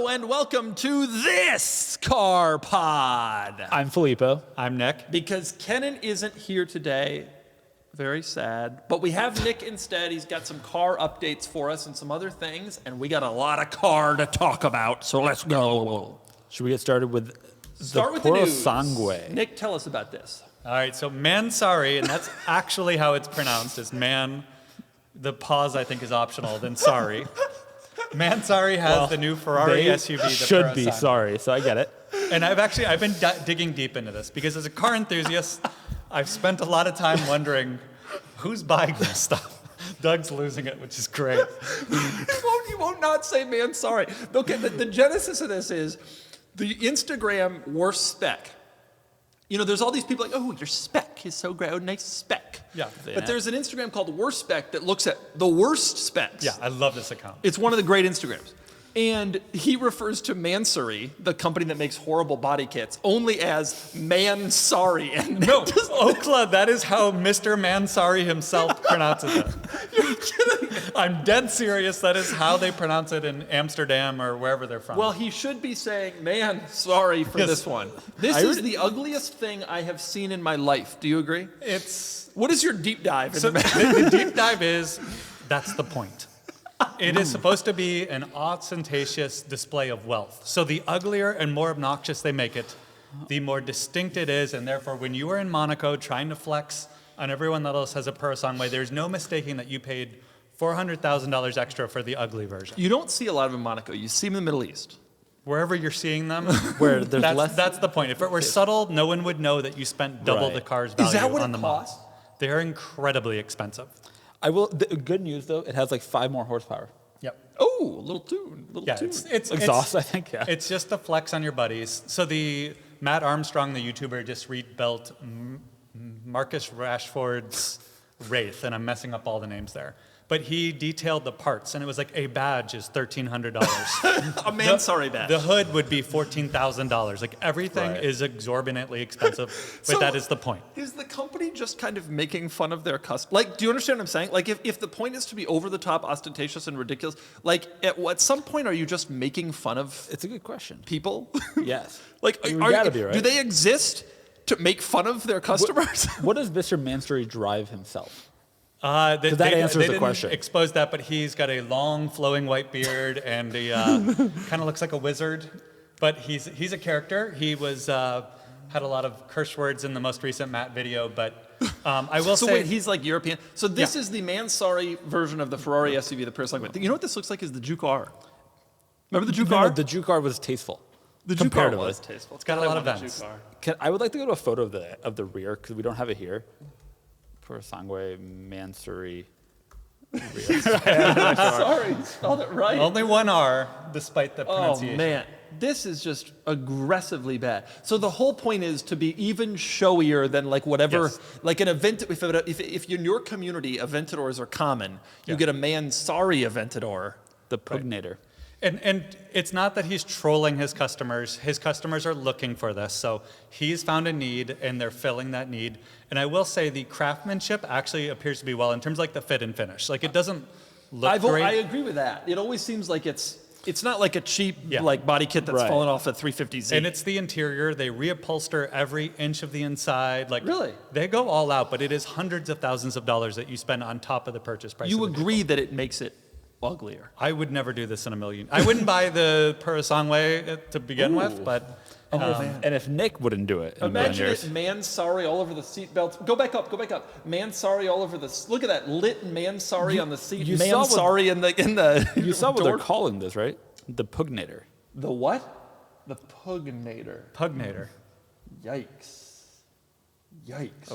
and welcome to this Car Pod. I'm Filippo. I'm Nick. Because Kenan isn't here today, very sad, but we have Nick instead. He's got some car updates for us and some other things, and we got a lot of car to talk about, so let's go. Should we get started with Start the with the news. Sangue? Nick, tell us about this. All right, so Mansory, and that's actually how it's pronounced, is man. The pause, I think, is optional, then sorry. Mansory has the new Ferrari SUV. The should be Purosangue. sorry, so I get it. And I've been digging deep into this because as a car enthusiast, I've spent a lot of time wondering who's buying this stuff. Doug's losing it, which is great. He won't not say man sorry. Okay, the genesis of this is the Instagram worst spec. You know, there's all these people like, oh, your spec is so great, oh, nice spec. Yeah. But there's an Instagram called Worst Spec that looks at the worst specs. Yeah, I love this account. It's one of the great Instagrams. And he refers to Mansory, the company that makes horrible body kits, only as Man-Sorry. And No, Okla, that is how Mr. Mansory himself pronounces it. You're kidding. I'm dead serious. That is how they pronounce it in Amsterdam or wherever they're from. Well, he should be saying, man, sorry for Yes. this one. This is the ugliest thing I have seen in my life. Do you agree? What is your deep dive into the deep dive is, that's the point. It is supposed to be an ostentatious display of wealth. So the uglier and more obnoxious they make it, the more distinct it is, and therefore when you are in Monaco trying to flex on everyone else has a Purosangue, there's no mistaking that you paid $400,000 extra for the ugly version. You don't see a lot of them in Monaco. You see them in the Middle East. Wherever you're seeing them, Where there's less. that's the point. If it were subtle, no one would know that you spent double Right. the car's value Is that what on it the model. costs? They are incredibly expensive. I will. The good news though, it has like 5 more horsepower. Yep. Oh, a little tune. Yeah, It's Exhaust, I think. Yeah. It's just a flex on your buddies. So the Matt Armstrong, the YouTuber, just rebuilt Marcus Rashford's Wraith, and I'm messing up all the names there. But he detailed the parts, and it was like a badge is $1,300. a Man-Sorry badge. The hood would be $14,000. Like everything Right. is exorbitantly expensive, but So- that is the point. Is the company just kind of making fun of their customers? Like, do you understand what I'm saying? Like, if the point is to be over the top, ostentatious, and ridiculous, like, at some point, are you just making fun of It's a good question. people? Yes. Like, I mean, we gotta be, right? do they exist to make fun of their customers? What does Mr. Mansory drive himself? That answers the didn't question. Expose that, but he's got a long, flowing white beard, and he kind of looks like a wizard. But he's a character. He was had a lot of curse words in the most recent Matt video. But I will So say, wait, he's like European. So this Yeah. is the Mansory version of the Ferrari SUV, the Purosangue. You know what this looks like is the Juke R. Remember the Juke No, R? the Juke R was tasteful. The Juke R comparatively. was tasteful. It's got a lot of I want vents. Juke R. I would like to go to a photo of the rear because we don't have it here. Purosangue Mansory. Sorry, spelled it right. only one R, despite the Oh pronunciation. man, this is just aggressively bad. So the whole point is to be even showier than like whatever, Yes. like an event. If in your community Aventadors are common, you get a Mansory Aventador. The Pugnator. And it's not that he's trolling his customers. His customers are looking for this. So he's found a need, and they're filling that need. And I will say the craftsmanship actually appears to be well in terms of like the fit and finish. Like it doesn't look great. I agree with that. It always seems like it's not like a cheap Yeah. like body kit that's Right. fallen off a 350Z. And it's the interior. They reupholster every inch of the inside. Like Really? They go all out, but it is hundreds of thousands of dollars that you spend on top of the purchase price. you of the agree that it makes it uglier. I would never do this in a million. I wouldn't buy the Purosangue to begin with, but And if Nick wouldn't do it in a million Imagine years. it Mansory all over the seat belts. Go back up. Mansory all over the. Look at that lit Mansory on the seat. you saw what- Mansory in the. You saw what door. they're calling this, right? The Pugnator. The what? The Pugnator. Pugnator. Yikes.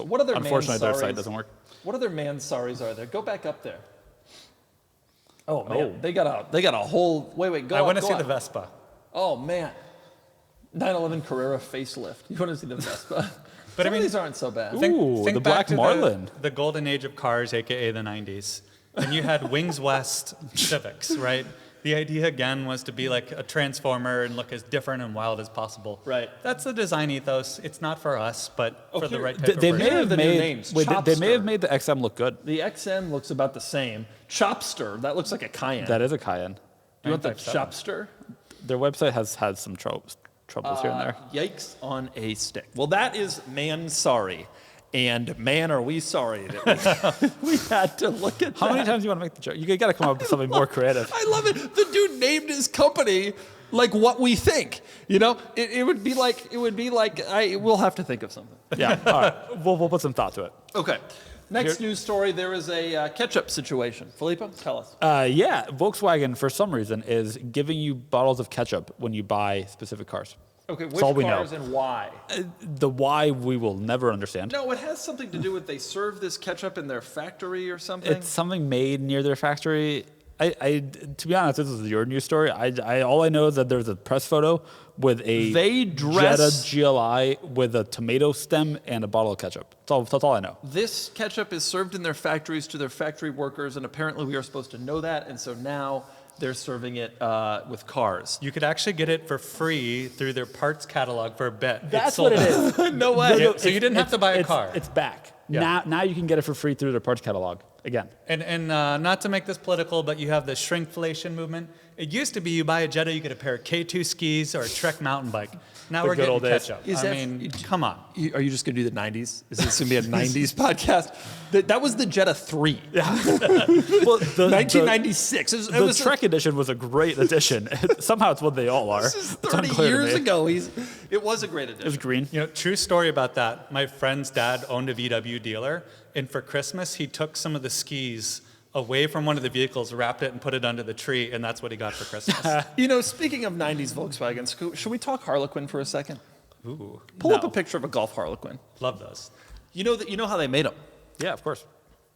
What other Unfortunately, their Mansories- site doesn't work. What other Mansories are there? Go back up there. Oh man, they got a whole. Wait. Go. I want to go see up. the Vespa. Oh man. 911 Carrera facelift. You want to see the Vespa? But I Some of mean- these aren't so bad. Ooh, the back Black to Marlin. The golden age of cars, aka the 90s. And you had Wings West Civics, right? The idea again was to be like a transformer and look as different and wild as possible. Right. That's the design ethos. It's not for us, but for the here- right type They, of they person. may Here are have the new made. names. Wait, they may have Chopster. made the XM look good. The XM looks about the same. Chopster, that looks like a Cayenne. That is a Cayenne. You want the 957. Chopster? Their website has had some troubles here and there. Yikes on a stick. Well, that is Mansory. And man, are we sorry that we had to look at that. How many times do you want to make the joke? You got to come up with something more creative. I love it. The dude named his company like what we think. You know, it would be like we'll have to think of something. Yeah. All right. We'll put some thought to it. Okay. Next news story, there is a ketchup situation. Filippo, tell us. Yeah, Volkswagen, for some reason, is giving you bottles of ketchup when you buy specific cars. Okay, That's which all we know. cars and why? The why we will never understand. No, it has something to do with they serve this ketchup in their factory or something. It's something made near their factory. To be honest, this is your news story. All I know is that there's a press photo with a Jetta GLI with a tomato stem and a bottle of ketchup. That's all I know. This ketchup is served in their factories to their factory workers, and apparently we are supposed to know that, and so now they're serving it with cars. You could actually get it for free through their parts catalog for a bit. That's what it is. No way. So you didn't have to buy a car. It's back. Yeah. Now you can get it for free through their parts catalog again. And not to make this political, but you have the shrinkflation movement. It used to be you buy a Jetta, you get a pair of K2 skis or a Trek mountain bike. Now we're good getting old days. ketchup. Is I that- mean, come on. Are you just going to do the 90s? Is this going to be a 90s podcast? That was the Jetta 3. Well, the 1996. It The was Trek edition was a great addition. Somehow it's what they all are. This is It's 30 unclear to years me. ago. It was a great It was addition. green. You know, true story about that. My friend's dad owned a VW dealer, and for Christmas, he took some of the skis away from one of the vehicles, wrapped it, and put it under the tree, and that's what he got for Christmas. You know, speaking of 90s Volkswagens, should we talk Harlequin for a second? Ooh, Pull up a picture of a Golf Harlequin. love those. You know how they made them? Yeah, of course.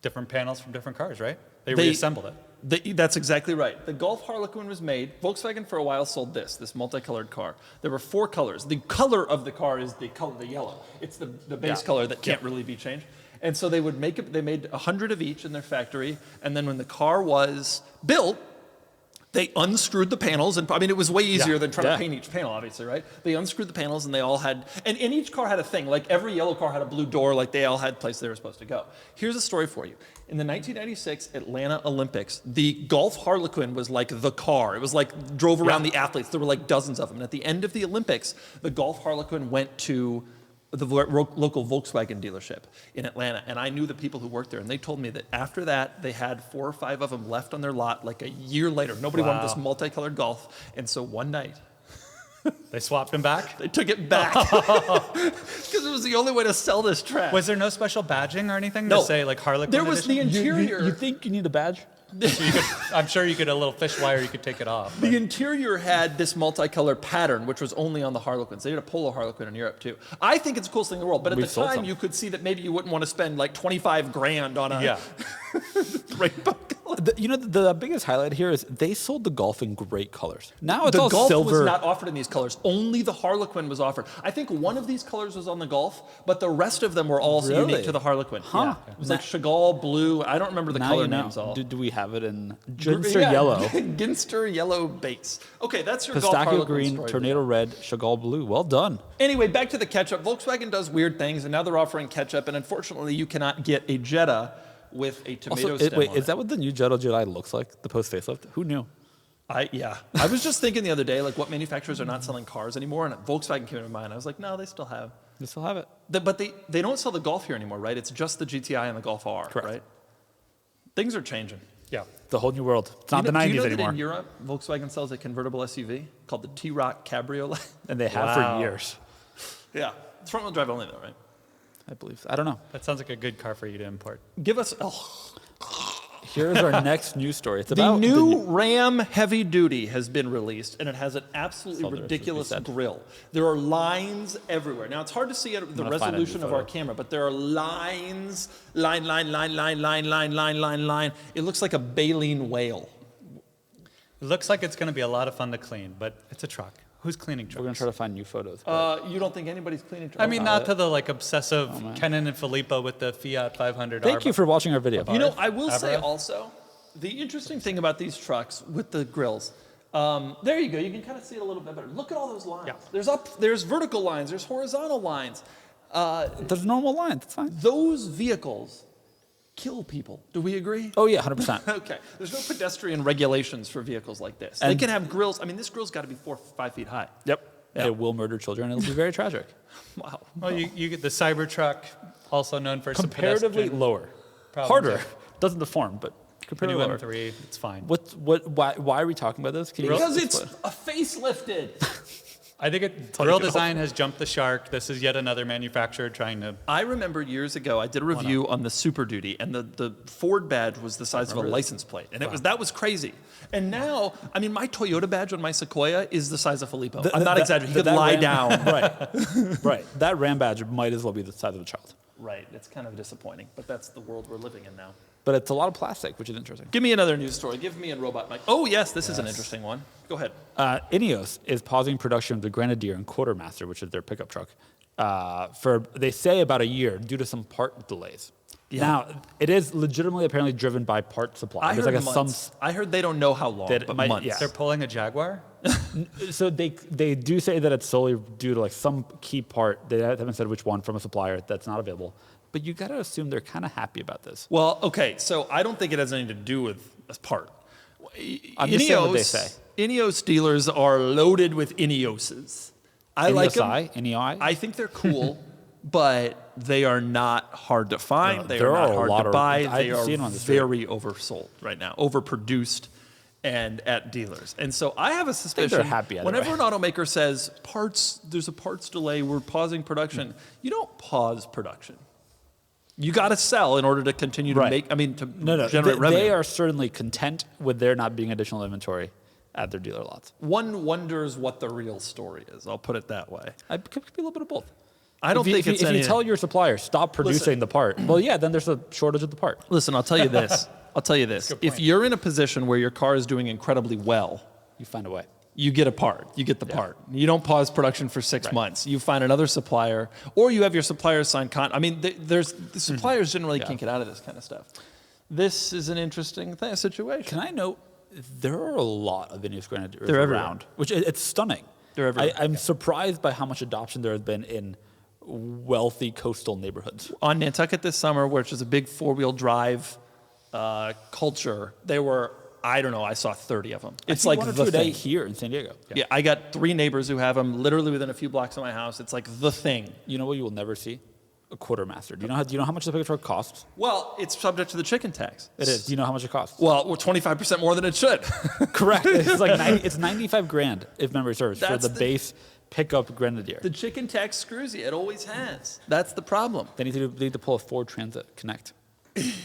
Different panels from different cars, right? They reassembled it. That's exactly right. The Golf Harlequin was made. Volkswagen for a while sold this multicolored car. There were 4 colors. The color of the car is the yellow. It's the base color that can't really be changed. And so they would make it. They made 100 of each in their factory. And then when the car was built, they unscrewed the panels. And I mean, it was way easier than trying to paint each panel, obviously, right? They unscrewed the panels, and they all had. And each car had a thing. Like every yellow car had a blue door. Like they all had places they were supposed to go. Here's a story for you. In the 1996 Atlanta Olympics, the Golf Harlequin was like the car. It was like drove around the athletes. There were like dozens of them. And at the end of the Olympics, the Golf Harlequin went to the local Volkswagen dealership in Atlanta, and I knew the people who worked there, and they told me that after that, they had 4 or 5 of them left on their lot like a year later. Nobody wanted this multicolored Golf, and so one night, They swapped them back? they took it back because it was the only way to sell this trash. Was there no special badging or anything No. to say, like, Harlequin There was the edition? interior. You think you need a badge? I'm sure you could, a little fish wire, you could take it off. The interior had this multicolored pattern, which was only on the Harlequins. They did a Polo Harlequin in Europe, too. I think it's the coolest thing in the world, but at We've the sold time, some. you could see that maybe you wouldn't want to spend like 25 grand on a rainbow color. The biggest highlight here is they sold the Golf in great colors. Now it's The all Golf silver. was not offered in these colors. Only the Harlequin was offered. I think one of these colors was on the Golf, but the rest of them were all Really? unique to the Harlequin. Huh. Yeah. It was like Chagall blue. I don't remember the Now color you know. names all. Do we have it in Ginster Yeah, yellow, Ginster yellow base. Okay, that's your Golf pistachio Harlequin green, story. tornado red, Chagall blue? Well done. Anyway, back to the ketchup. Volkswagen does weird things, and now they're offering ketchup, and unfortunately, you cannot get a Jetta with a tomato Also, stem wait, on is it. that what the new Jetta GLI looks like? The post facelift? Who knew? Yeah. I was just thinking the other day, like, what manufacturers are not selling cars anymore, and Volkswagen came to mind. I was like, no, they still have. They still have it. But they don't sell the Golf here anymore, right? It's just the GTI and the Golf R, Correct. right? Things are changing. Yeah. The whole new world. It's not Do the 90s you know anymore. that in Europe, Volkswagen sells a convertible SUV called the T-Roc Cabriolet? And they have Wow. for years. Yeah. It's front-wheel drive only, though, right? I believe. I don't know. That sounds like a good car for you to import. Give us... Here's our next news story. It's The about new Ram Heavy Duty has been released, and it has an absolutely Saw the rest of what you ridiculous said. grille. There are lines everywhere. Now, it's hard to see at the gonna find a new resolution of our photo. camera, but there are lines, line. It looks like a baleen whale. It looks like it's going to be a lot of fun to clean, but it's a truck. Who's cleaning trucks? We're going to try to find new photos. but- You don't think anybody's cleaning trucks? I mean, not to the like obsessive Kenan and Filippo with the Fiat 500. Thank you for watching our video. You know, I will say Abarth? also, the interesting thing about these trucks with the grills, there you go. You can kind of see it a little bit better. Look at all those lines. Yeah. There's vertical lines. There's horizontal lines. There's normal lines. It's fine. Those vehicles kill people. Do we agree? Oh yeah, 100%. Okay. There's no pedestrian regulations for vehicles like this. They And- can have grills. I mean, this grill's got to be 4 or 5 feet high. Yep. Yeah. It will murder children. It'll be very tragic. Wow. Well, you get the Cybertruck, also known for some Comparatively pedestrian lower. problems. Harder. Doesn't deform, but The comparatively new lower. M3, it's fine. Why are we talking about this? Can you Because explain? it's a facelifted. I think grill design has jumped the shark. This is yet another manufacturer trying to. I remember years ago, I did a review on the Super Duty, and the Ford badge was the size of a license plate, and that was crazy. And now, I mean, my Toyota badge on my Sequoia is the size of Filippo. I'm not exaggerating. He could lie down. Right. That Ram badge might as well be the size of a child. Right. It's kind of disappointing, but that's the world we're living in now. But it's a lot of plastic, which is interesting. Give me another news story. Give me a robot mic. Oh yes, this is an interesting one. Go ahead. Ineos is pausing production of the Grenadier and Quartermaster, which is their pickup truck, for they say about a year due to some part delays. Yeah. Now, it is legitimately apparently driven by part supply. I There's heard like months. I heard they don't know how long, That it but might- months. yeah. They're pulling a Jaguar. So they do say that it's solely due to like some key part. They haven't said which one from a supplier that's not available. But you got to assume they're kind of happy about this. Well, okay, so I don't think it has anything to do with a part. I'm just saying what they say. Ineos dealers are loaded with Ineoses. I like them. Ineos. I think they're cool, but they are not hard to find. No, they there are are not a hard lot to of- buy. I've They are seen them on the street. very oversold right now, overproduced, and at dealers. And so I have a suspicion. they're happy either whenever way. an automaker says there's a parts delay, we're pausing production. You don't pause production. You got to sell in order to continue to Right. generate They, revenue. they are certainly content with there not being additional inventory at their dealer lots. One wonders what the real story is. I'll put it that way. It could be a little bit of both. I don't think it's if any. you tell your supplier stop producing the part, well, yeah, then there's a shortage of the part. Listen, I'll tell you this. If you're in a position where your car is doing incredibly well, You find a way. you get a part. You get the part. You don't pause production for 6 months. You find another supplier, or you have your supplier sign the suppliers generally can't get out of this kind of stuff. This is an interesting situation. Can I note there are a lot of Ineos Grenadiers They're everywhere. around, which it's stunning. They're everywhere. I'm surprised by how much adoption there has been in wealthy coastal neighborhoods. On Nantucket this summer, which is a big four-wheel drive culture, there were, I don't know, I saw 30 of them. It's like one or the two a day thing. here in San Diego. Yeah, I got 3 neighbors who have them literally within a few blocks of my house. It's like the thing. You know what you will never see? A Quartermaster. Do you know how much the pickup truck costs? Well, it's subject to the chicken tax. It is. Do you know how much it costs? Well, 25% more than it should. Correct. It's like it's 95 grand if memory serves for That's the the- base pickup Grenadier. The chicken tax screws you. It always has. That's the problem. They need to pull a Ford Transit Connect.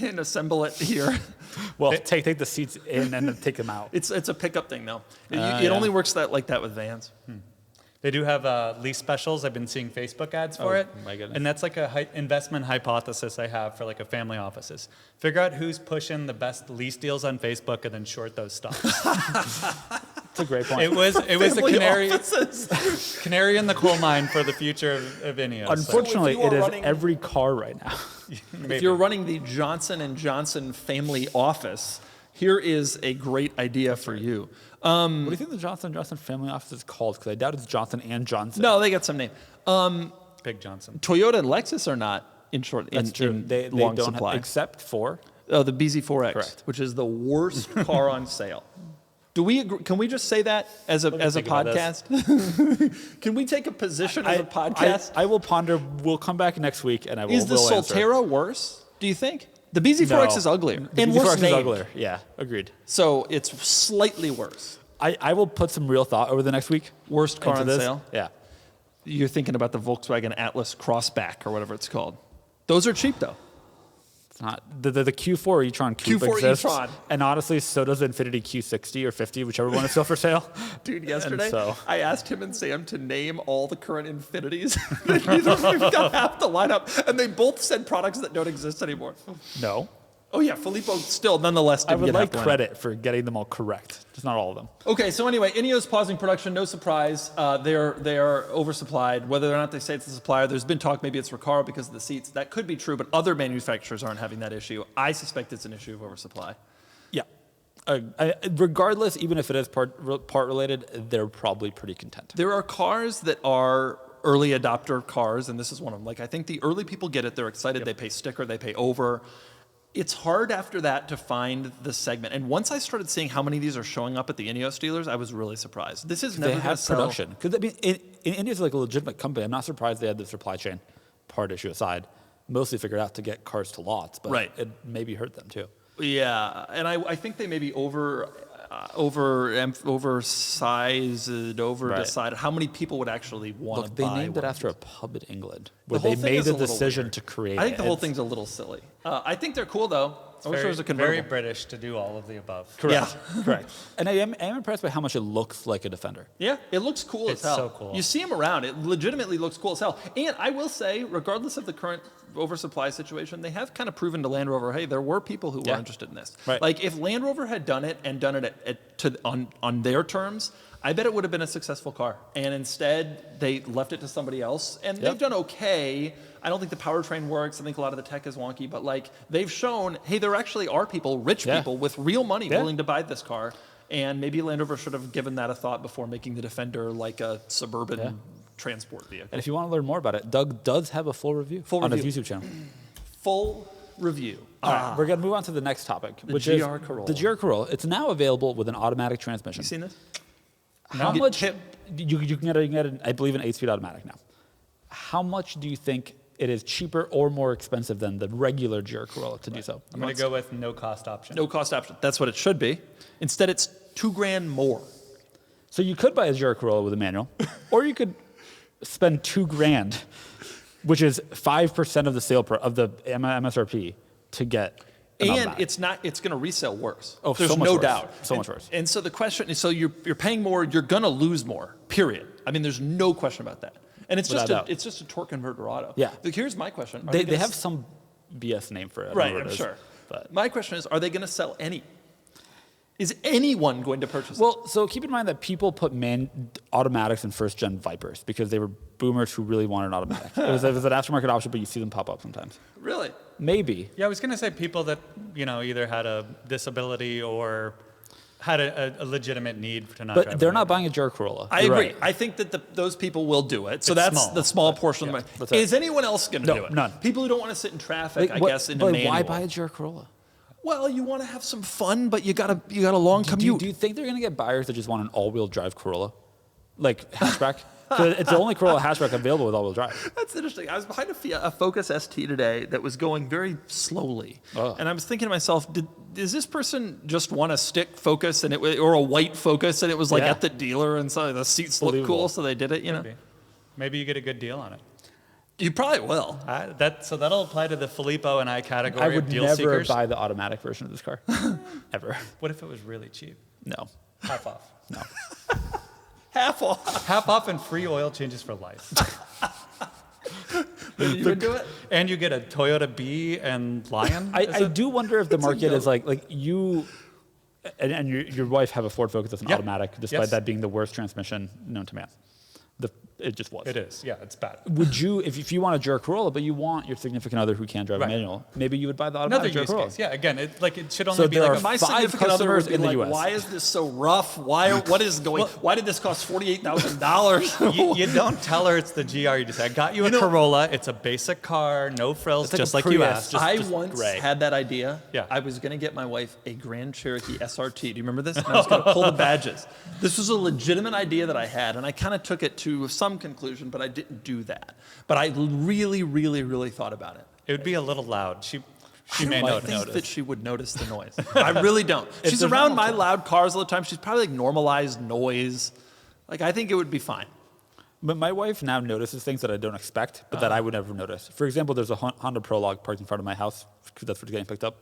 And assemble it here. Well, take the seats in and then take them out. It's a pickup thing, though. It Yeah. only works like that with vans. They do have lease specials. I've been seeing Facebook ads for it. my goodness. And that's like a investment hypothesis I have for like a family offices. Figure out who's pushing the best lease deals on Facebook and then short those stocks. It's a great point. It was the Family canary offices. canary in the coal mine for the future of Ineos. So Unfortunately, So if you it are is running- every car right now. If you're running the Johnson & Johnson family office, here is a great idea for you. What do you think the Johnson & Johnson family office is called? Because I doubt it's Johnson and Johnson. No, they got some name. Big Johnson. Toyota and Lexus are not in That's true. in They long don't supply. except for. Oh, the BZ4X, Correct. which is the worst car on sale. Do we agree? Can we just say that as a think about this. podcast? Can we take a position as a podcast? I will ponder. We'll come back next week and I will. Is the we'll answer. Solterra worse? Do you think the BZ4X No. is uglier The and BZ4X worse is named? uglier. Yeah, agreed. So it's slightly worse. I will put some real thought over the next week. Worst car into on this. sale. Yeah. You're thinking about the Volkswagen Atlas Crossback or whatever it's called. Those are cheap though. It's not the Q4 e-tron Coupe Q4 exists, e-tron. and honestly, so does the Infiniti Q60 or 50, whichever one is still for sale. Dude, yesterday so- I asked him and Sam to name all the current Infinities. We've got half the lineup, and they both said products that don't exist anymore. No, Oh yeah, Filippo still nonetheless I didn't would get like half the lineup. credit for getting them all correct, just not all of them. Okay, so anyway, Ineos pausing production, no surprise. They are oversupplied. Whether or not they say it's the supplier, there's been talk maybe it's Recaro because of the seats. That could be true, but other manufacturers aren't having that issue. I suspect it's an issue of oversupply. Yeah. Regardless, even if it is part related, they're probably pretty content. There are cars that are early adopter cars, and this is one of them. Like I think the early people get it, they're excited, they pay sticker, they pay over. it's hard after that to find the segment. And once I started seeing how many of these are showing up at the Ineos dealers, I was really surprised. This is never They going to have sell. production. Because I mean, India's like a legitimate company. I'm not surprised they had the supply chain part issue aside. Mostly figured out to get cars to lots, but Right. it maybe hurt them too. Yeah, and I think they maybe decided how many people would actually want to Look, buy. they named it one. after a pub in England The where whole they thing made is a the little decision weird. to create I think the it. whole thing's a little silly. I think they're cool though. I wish there was a convertible. Very British to do all of the above. Correct. Yeah. Correct. And I am impressed by how much it looks like a Defender. Yeah, it looks cool It's as hell. so cool. You see them around, it legitimately looks cool as hell. And I will say, regardless of the current oversupply situation, they have kind of proven to Land Rover, hey, there were people who were Yeah. interested in this. Right. Like if Land Rover had done it and done it on their terms, I bet it would have been a successful car. And instead, they left it to somebody else, and they've done okay. I don't think the powertrain works. I think a lot of the tech is wonky, but like they've shown, hey, there actually are people, rich people with real money willing to buy this car. And maybe Land Rover should have given that a thought before making the Defender like a suburban transport vehicle. And if you want to learn more about it, Doug does have a full review on his YouTube channel. Full review. All right, we're going to move on to the next topic, which GR is Corolla. the GR Corolla. It's now available with an automatic transmission. You seen this? How much? You can get an, I believe, an 8-speed automatic now. How much do you think it is cheaper or more expensive than the regular GR Corolla to do so? I'm going to go with no cost option. No cost option. That's what it should be. Instead, it's $2,000 more. So you could buy a GR Corolla with a manual, or you could spend $2,000, which is 5% of the of the MSRP, to get. An And automatic. it's going to resell worse. Oh, There's so much no worse. doubt. So much worse. And so the question is, so you're paying more, you're going to lose more. Period. I mean, there's no question about that. And it's Without doubt. just a torque converter auto. Yeah. But here's my question. Are They gonna have some BS name for it. I don't right, know what I'm it is, sure. But My question is, are they going to sell any? Is anyone going to purchase it? well, so keep in mind that people put automatics in first-gen Vipers because they were boomers who really wanted an automatic. it was an aftermarket option, but you see them pop up sometimes. Really? Maybe. Yeah, I was going to say people that, either had a disability or had a legitimate need to not drive But they're a not buying a GR Corolla. I You're agree. right. I think that those people will do it. So It's that's small, the small portion of the that's money. it. Is anyone else going to No, do it? none. People who don't want to sit in traffic, I guess, in a but manual. why buy a GR Corolla? Well, you want to have some fun, but you got a long commute. Do you think they're going to get buyers that just want an all-wheel drive Corolla? Like hatchback? 'Cause it's the only Corolla hatchback available with all-wheel drive. That's interesting. I was behind a Focus ST today that was going very slowly, and I was thinking to myself, does this person just want a stick Focus or a white Focus, and it was like Yeah. at the dealer, and so the seats look cool, Believable. so they did it. Maybe you get a good deal on it. You probably will. So that'll apply to the Filippo and I category I of would deal never seekers. buy the automatic version of this car. Ever. What if it was really cheap? No. Half off. No. Half off. Half off and free oil changes for life. You would do it. And you get a Toyota B and Lion. I do wonder if the market is goat. like you and your wife have a Ford Focus that's an Yep. automatic, despite Yes. that being the worst transmission known to man. It just was. It is. Yeah, it's bad. Would you, if you want a GR Corolla, but you want your significant other who can't drive Right. a manual, maybe you would buy the Another automatic GR use Corolla. case. Yeah, again, it should only So be there like are a My 5 significant other customers would be in the like, US. why is this so rough? What is going? Why did this cost $48,000? you don't tell her it's the GR. You just say, I got you a Corolla. It's a basic car, no frills, It's like just a like you Prius, asked. just- I once gray. had that idea. Yeah. I was going to get my wife a Grand Cherokee SRT. Do you remember this? And I was going to pull the badges. This was a legitimate idea that I had, and I kind of took it to some conclusion, but I didn't do that. But I really, really, really thought about it. It would be a little loud. She may I not think notice. that she would notice the noise. I really don't. She's there's around not my much- loud cars all the time. She's probably like normalized noise. Like I think it would be fine. But my wife now notices things that I don't expect, but that I would never notice. For example, there's a Honda Prologue parked in front of my house because that's what's getting picked up.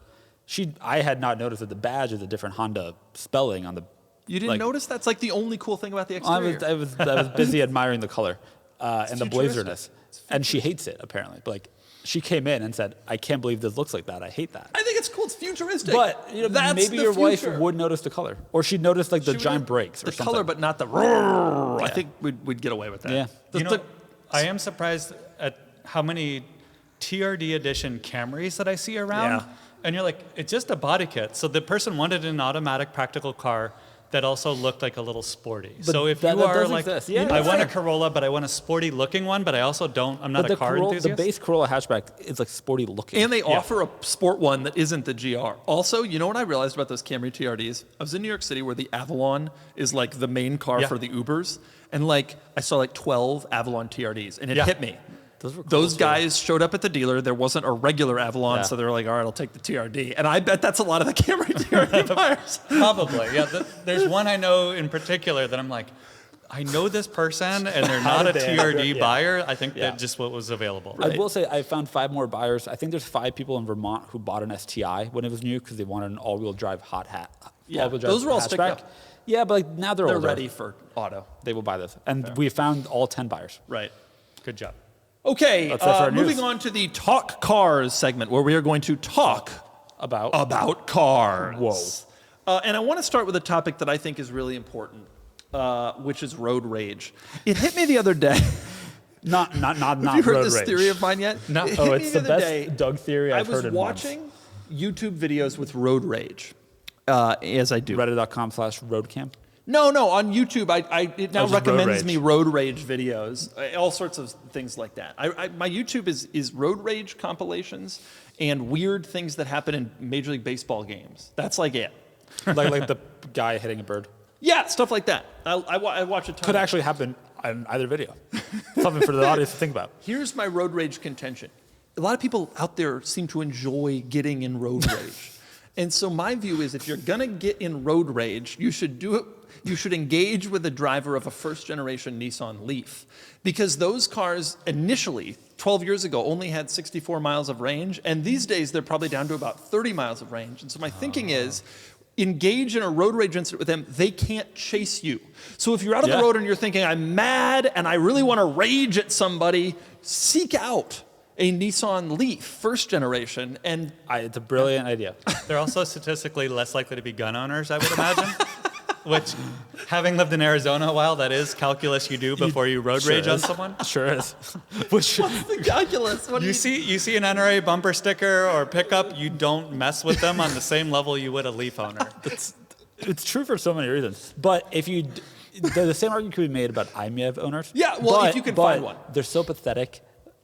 I had not noticed that the badge is a different Honda spelling on the. You didn't notice? That's like the only cool thing about the exterior. I was busy admiring the color and the futuristic. blazerness, and she hates it apparently. But like, she came in and said, "I can't believe this looks like that. I hate that." I think it's cool. It's futuristic. But That's maybe the your wife future. would notice the color, or she'd notice like the She would giant have brakes or the something. color, but not the. roar. I think we'd get away with that. Yeah. I am surprised at how many TRD edition Camrys that I see around. Yeah. And you're like, it's just a body kit. So the person wanted an automatic practical car that also looked like a little sporty. So if that you are does like, exist. Yeah, I that's want a fair. Corolla, but I want a sporty looking one, but I also I'm not a car enthusiast. The base Corolla hatchback is like sporty looking. And they offer a sport one that isn't the GR. Also, you know what I realized about those Camry TRDs? I was in New York City where the Avalon is like the main car for the Ubers. And like, I saw like 12 Avalon TRDs and it hit me. Those were cool Those too. guys showed up at the dealer. There wasn't a regular Avalon, so they were like, all right, I'll take the TRD. And I bet that's a lot of the Camry TRD buyers. Probably, yeah. There's one I know in particular that I'm like, I know this person, and they're not a TRD buyer. I think that's just what was available. I will say I found 5 more buyers. I think there's 5 people in Vermont who bought an STI when it was new because they wanted an all-wheel drive hot hat. Yeah, all-wheel drive those were all sticked hatchback. up. Yeah, but like now they're older. ready for auto. They will buy this. And we found all 10 buyers. Right. Good job. Okay, That's it for our moving news. on to the Talk Cars segment where we are going to talk about cars. Whoa. And I want to start with a topic that I think is really important, which is road rage. It hit me the other day. Not Have you heard road this rage. theory of mine yet? No. It hit Oh, me it's the other best day. Doug theory I've heard in I was months. watching YouTube videos with road rage, as I do. Reddit.com/roadcam. No, on YouTube, it now just road recommends rage. me road rage videos, all sorts of things like that. My YouTube is road rage compilations and weird things that happen in Major League Baseball games. That's like it. like the guy hitting a bird. Yeah, stuff like that. I watch a ton. Could actually happen in either video. Something for the audience to think about. Here's my road rage contention. A lot of people out there seem to enjoy getting in road rage. And so my view is if you're going to get in road rage, you should do it. You should engage with the driver of a first-generation Nissan Leaf. Because those cars initially, 12 years ago, only had 64 miles of range. And these days, they're probably down to about 30 miles of range. And so my thinking is, engage in a road rage incident with them. They can't chase you. So if you're out on the road and you're thinking, I'm mad and I really want to rage at somebody, seek out a Nissan Leaf, first generation. And It's a brilliant idea. They're also statistically less likely to be gun owners, I would imagine. Which, having lived in Arizona a while, that is calculus you do before you road Sure rage on is. someone. Sure is. Which what's the calculus? What do You see an NRA bumper sticker or pickup, you don't mess with them on the same level you would a Leaf owner. it's true for so many reasons. But if you, the same argument could be made about IMEV owners. Yeah, well, if you can find one. They're so pathetic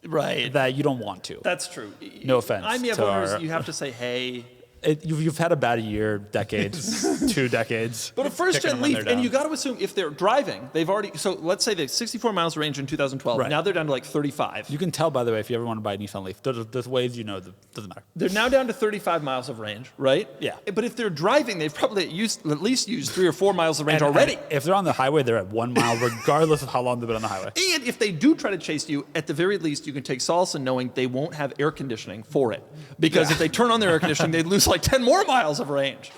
Right. that you don't want to. That's true. No offense IMEF to owners, our- you have to say, hey. You've had a bad year, decades, 2 decades. But a first Kicking gen them when Leaf, they're and you down. got to assume if they're driving, they've already, so let's say they 64 miles range in 2012. Right. Now they're down to like 35. You can tell, by the way, if you ever want to buy a Nissan Leaf. There's ways you know that doesn't matter. They're now down to 35 miles of range, right? Yeah. But if they're driving, they've probably at least used 3 or 4 miles of range And already. if they're on the highway, they're at 1 mile, regardless of how long they've been on the highway. And if they do try to chase you, at the very least, you can take solace in knowing they won't have air conditioning for it. Because if they turn on their air conditioning, they'd lose like 10 more miles of range.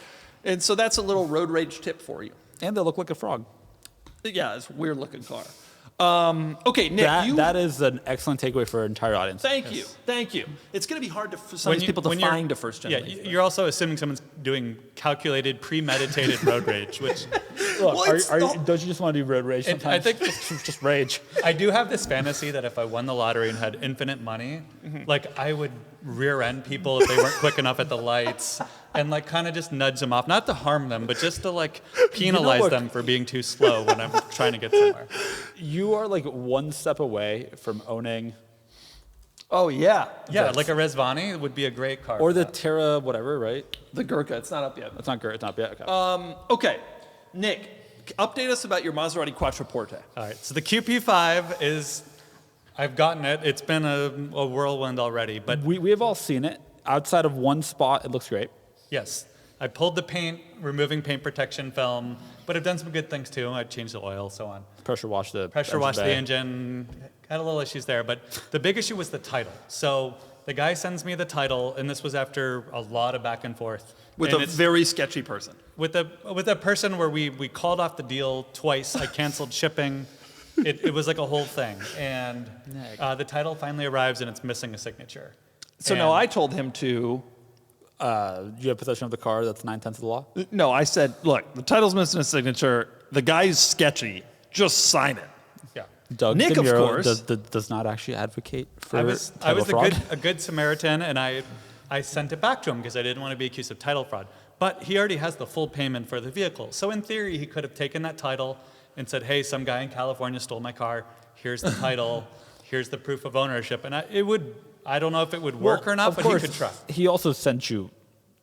And so that's a little road rage tip for you. And they look like a frog. Yeah, it's a weird looking car. Okay, Nick, That is an excellent takeaway for our entire audience. Thank you. It's going to be hard for some of these people to find a first gen. Yeah, Leaf. you're also assuming someone's doing calculated, premeditated road rage, which Look, Well, it's don't you just want to do road rage And sometimes? I think- just rage. I do have this fantasy that if I won the lottery and had infinite money, like I would rear end people if they weren't quick enough at the lights and like kind of just nudge them off, not to harm them, but just to like penalize what? them for being too slow when I'm trying to get somewhere. You are like 1 step away from owning, Oh, yeah. Yeah, like a Rezvani would be a great car. or for the that. Terra whatever, right? The Gurkha, it's not up yet. That's not great. It's not yet. Okay. Okay, Nick, update us about your Maserati Quattroporte. All right, so the QP5 is, I've gotten it. It's been a whirlwind already, but we have all seen it. Outside of 1 spot, it looks great. yes, I pulled the paint, removing paint protection film, but I've done some good things too. I changed the oil, so on. Pressure wash the Pressure washed the bay. engine, had a little issues there, but the big issue was the title. So the guy sends me the title, and this was after a lot of back and forth. With And a it's- very sketchy person. with a person where we called off the deal twice. I canceled shipping. It was like a whole thing. And the title finally arrives, and it's missing a signature. So And no, I told him to. You have possession of the car. That's 9/10 of the law. No, I said, look, the title's missing a signature. The guy's sketchy. Just sign it. Yeah. Doug Nick, of DeMuro course. does not actually advocate for I was title fraud. a good Samaritan, and I sent it back to him because I didn't want to be accused of title fraud. But he already has the full payment for the vehicle. So in theory, he could have taken that title and said, hey, some guy in California stole my car. Here's the title. Here's the proof of ownership. And I don't know if it would work or not, of but course, he could try. He also sent you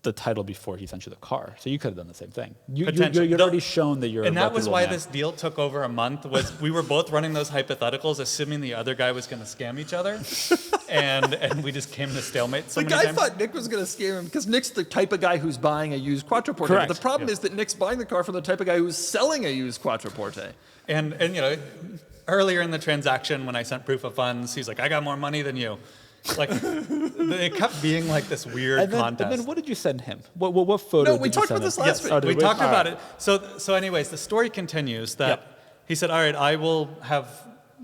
the title before he sent you the car, so you could have done the same thing. Potentially. You'd already shown that you're. And a that was reputable why man. this deal took over a month. Was we were both running those hypotheticals, assuming the other guy was going to scam each other, and we just came to stalemate. So The many guy times. thought Nick was going to scam him because Nick's the type of guy who's buying a used Quattroporte. Correct. The problem Yeah. is that Nick's buying the car from the type of guy who's selling a used Quattroporte. And you know, earlier in the transaction when I sent proof of funds, he's like, "I got more money than you." Like, it kept being like this weird contest. And then what did you send him? What photo? No, we did you talked send about this him? last week. Oh, did we talked All about right. it. So anyways, the story continues that he said, all right, I will have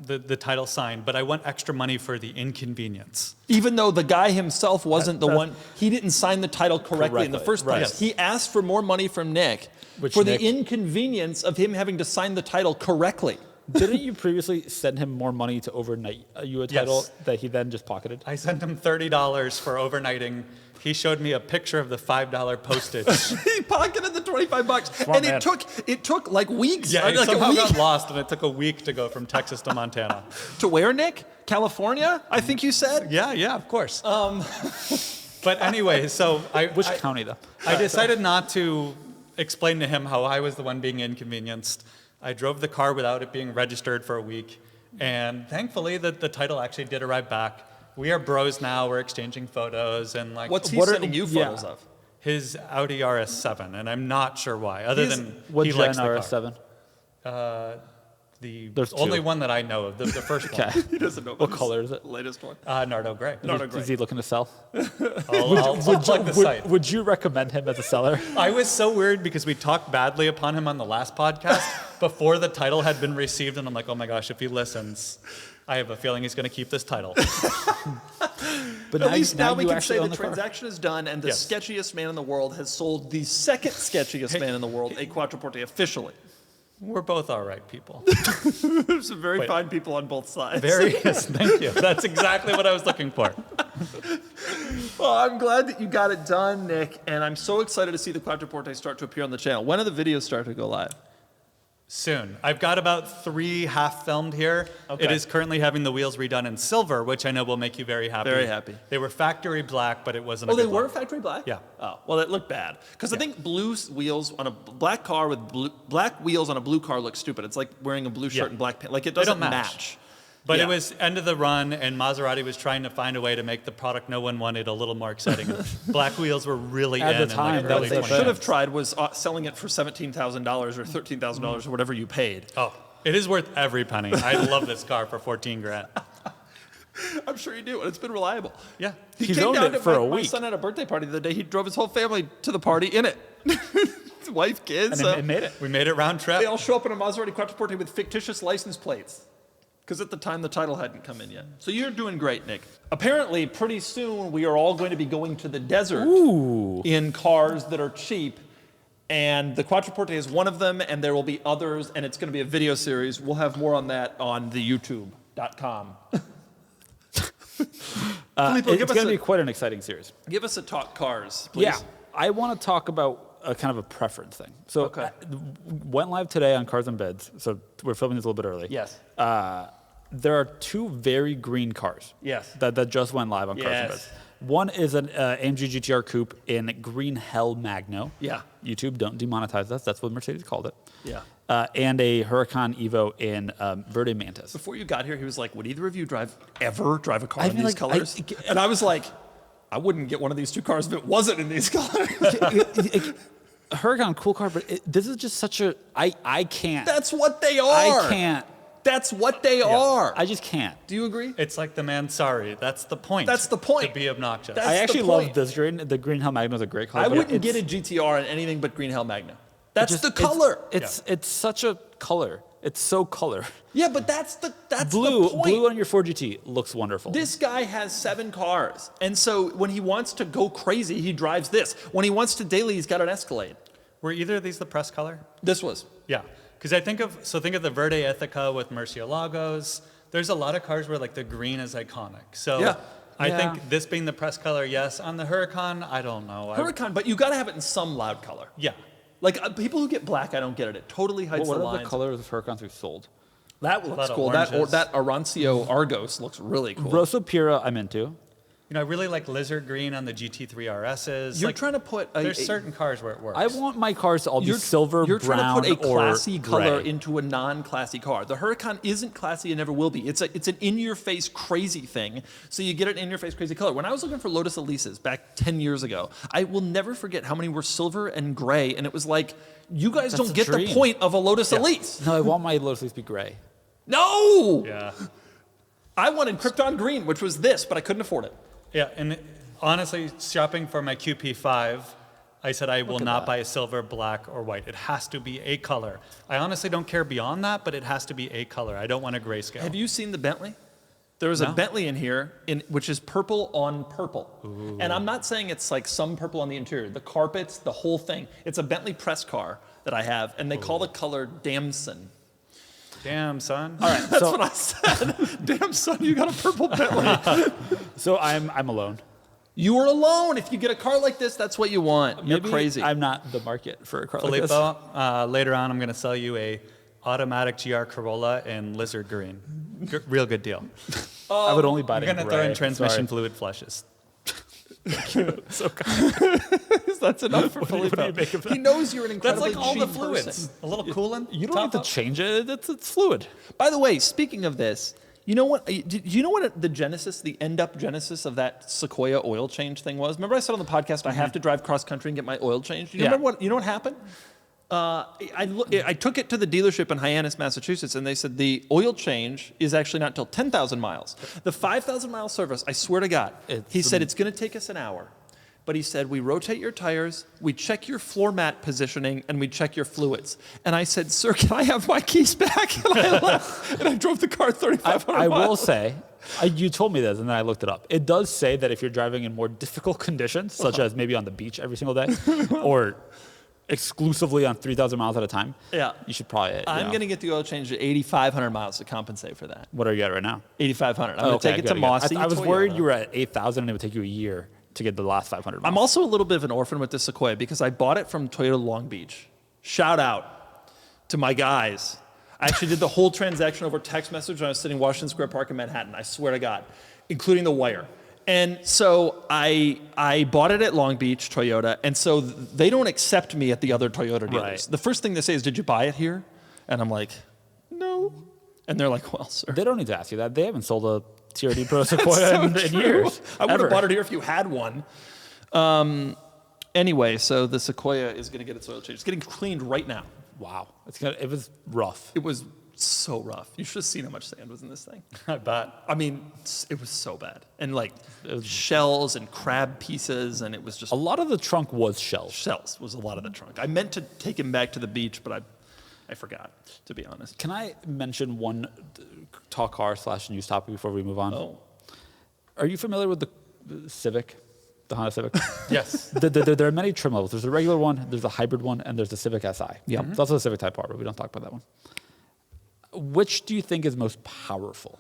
the title signed, but I want extra money for the inconvenience. Even though the guy himself wasn't the one, he didn't sign the title correctly in the Correctly, first place. right. He asked for more money from Nick for the inconvenience of him having to sign the title correctly. Didn't you previously send him more money to overnight you a title that he then just pocketed? I sent him $30 for overnighting. He showed me a picture of the $5 postage. He pocketed the $25, Smart and man. it took like weeks. Yeah, it like somehow a week. got lost, and it took a week to go from Texas to Montana. To where, Nick? California? I think you said. Yeah, of course. But anyway, so Which county though? I decided not to explain to him how I was the one being inconvenienced. I drove the car without it being registered for a week, and thankfully the title actually did arrive back. We are bros now. We're exchanging photos, and like What's he What are- sending you yeah. photos of? his Audi RS7, and I'm not sure why, other than What he gen likes the car. RS7? The two. only one that I know of, the first one. He doesn't know. What color is it? Latest one. Nardo Gray. Nardo Is Gray. he looking to sell? I'll plug the site. Would you recommend him as a seller? I was so weird because we talked badly upon him on the last podcast before the title had been received, and I'm like, oh my gosh, if he listens, I have a feeling he's going to keep this title. But At least now we you can actually say own the car. transaction is done, and the Yes. sketchiest man in the world has sold the second sketchiest man in the world a Quattroporte officially. We're both all right people. There's some very Wait. fine people on both sides. Yes, thank you. That's exactly what I was looking for. Well, I'm glad that you got it done, Nick, and I'm so excited to see the Quattroporte start to appear on the channel. When do the videos start to go live? Soon. I've got about 3 half filmed here. Okay. It is currently having the wheels redone in silver, which I know will make you very happy. Very happy. They were factory black, but it wasn't Oh, a they good were look. factory black? Yeah. Oh, well, that looked bad. Because I think blue wheels on a black car with black wheels on a blue car looks stupid. It's like wearing a blue shirt Yeah. and black pants. Like it They doesn't don't match. match. But Yeah. it was end of the run, and Maserati was trying to find a way to make the product no one wanted a little more exciting. Black wheels were really At in the in time, like that early was What they the 2010s. should have tried was selling it for $17,000 or $13,000 or whatever you paid. Oh, it is worth every penny. I love this car for 14 grand. I'm sure you do, and it's been reliable. Yeah. He He's came owned down it to for a my week. son had a birthday party the other day. He drove his whole family to the party in it. His wife, kids. And it made it. We made it round trip. They all show up in a Maserati Quattroporte with fictitious license plates. Because at the time, the title hadn't come in yet. So you're doing great, Nick. Apparently, pretty soon, we are all going to be going to the desert in cars that are cheap. And the Quattroporte is one of them, and there will be others, and it's going to be a video series. We'll have more on that on the youtube.com. Filippo, It's going to be quite an exciting series. give us a talk cars, please. Yeah, I want to talk about a kind of a preference thing. So Okay. went live today on Cars and Bids. So we're filming this a little bit early. Yes. There are 2 very green cars. Yes. That just went live on Cars and Yes. Bids. One is an AMG GTR Coupe in green hell magno. Yeah. YouTube, don't demonetize us. That's what Mercedes called it. Yeah. And a Huracan Evo in Verde Mantis. Before you got here, he was like, would either of you ever drive a car I in mean, these like, colors? And I was like, I wouldn't get one of these 2 cars if it wasn't in these colors. Huracan, cool car, but this is just such a... I can't. That's what they are. I can't. That's what they are. I just can't. Do you agree? It's like the Mansory. That's the point. That's the point. To be obnoxious. That's I the actually point. love this green. The green hell magno is a great color. I but wouldn't get a it's- GTR in anything but green hell magna. That's just- the color. It's such a color. It's so color. Yeah, but that's the Blue point. blue on your 4GT looks wonderful. This guy has 7 cars. And so when he wants to go crazy, he drives this. When he wants to daily, he's got an Escalade. Were either of these the press color? This was. Yeah. Because I think of the Verde Ithaca with Murcielagos. There's a lot of cars where like the green is iconic. So Yeah. I Yeah. think this being the press color, yes. On the Huracan, I don't know. Huracan, but you got to have it in some loud color. Yeah. Like people who get black, I don't get it. It totally hides What the are lines. the colors of Huracans we've sold? That A looks lot of cool. That oranges. Arancio Argos looks really cool. Rosso Pira, I'm into. You know, I really like lizard green on the GT3 RSs. You're Like, trying to put there's certain cars where it works. I want my cars to all be silver, You're brown, trying to put a classy or color gray. into a non-classy car. The Huracan isn't classy and never will be. It's an in-your-face crazy thing. So you get an in-your-face crazy color. When I was looking for Lotus Elises back 10 years ago, I will never forget how many were silver and gray, and it was like, you guys That's don't a get dream. the point of a Lotus Elise. No, I want my Lotus Elise to be gray. No! Yeah. I wanted Krypton Green, which was this, but I couldn't afford it. Yeah, and honestly, shopping for my QP5, I said I will at not that. buy a silver, black, or white. It has to be a color. I honestly don't care beyond that, but it has to be a color. I don't want a grayscale. Have you seen the Bentley? There was a No. Bentley in here, which is purple on purple. And I'm not saying it's like some purple on the interior. The carpets, the whole thing. It's a Bentley press car that I have, and they call the color Damson. Damn, son. All right, That's so, what I said. Damn, son, you got a purple Bentley. so I'm alone. You are alone. If you get a car like this, that's what you want. You're Maybe crazy. I'm not the market for a car like this. Filippo, later on, I'm going to sell you a automatic GR Corolla in lizard green. Real good deal. I would only buy I'm it going to in throw gray. in transmission Sorry. fluid flushes. That's enough for What do you Filippo. make of that? He knows you're an That's incredibly like all the cheap fluids. person. A little coolant. You don't top have to up. change it. It's fluid. By the way, speaking of this, you know what? Do you know what the genesis, the end-up genesis of that Sequoia oil change thing was? Remember I said on the podcast I have to drive cross country and get my oil changed. You Yeah. remember what? You know what happened? I took it to the dealership in Hyannis, Massachusetts, and they said the oil change is actually not until 10,000 miles. The 5,000 mile service, I swear to God, he said it's going to take us an hour. But he said, we rotate your tires, we check your floor mat positioning, and we check your fluids. And I said, sir, can I have my keys back? And I left, and I drove the car 3,500 I miles. will say, you told me this, and then I looked it up. It does say that if you're driving in more difficult conditions, such as maybe on the beach every single day, or exclusively on 3,000 miles at a time, Yeah. you should probably. I'm going to get the oil change at 8,500 miles to compensate for that. What are you at right now? 8,500. I'm going to take it to good. Mossy. I was Toyota. worried you were at 8,000 and it would take you a year to get the last 500 miles. I'm also a little bit of an orphan with this Sequoia because I bought it from Toyota Long Beach. Shout out to my guys. I actually did the whole transaction over text message when I was sitting in Washington Square Park in Manhattan. I swear to God, including the wire. And so I bought it at Long Beach Toyota, and so they don't accept me at the other Toyota dealers. Right. The first thing they say is, "Did you buy it here?" And I'm like, "No." And they're like, "Well, sir." They don't need to ask you that. They haven't sold a TRD Pro Sequoia in years. I would ever. have bought it here if you had one. Anyway, so the Sequoia is going to get its oil change. It's getting cleaned right now. Wow. It was rough. It was so rough. You should have seen how much sand was in this thing. I bet. I mean, it was so bad. And like shells and crab pieces, and it was just A lot of the trunk was shells. shells was a lot of the trunk. I meant to take him back to the beach, but I forgot, to be honest. Can I mention one talk car / news topic before we move on? Oh. Are you familiar with the Civic, the Honda Civic? Yes. There are many trim levels. There's a regular one, there's a hybrid one, and there's the Civic Si. Yep. It's also the Civic Type R, but we don't talk about that one. Which do you think is most powerful?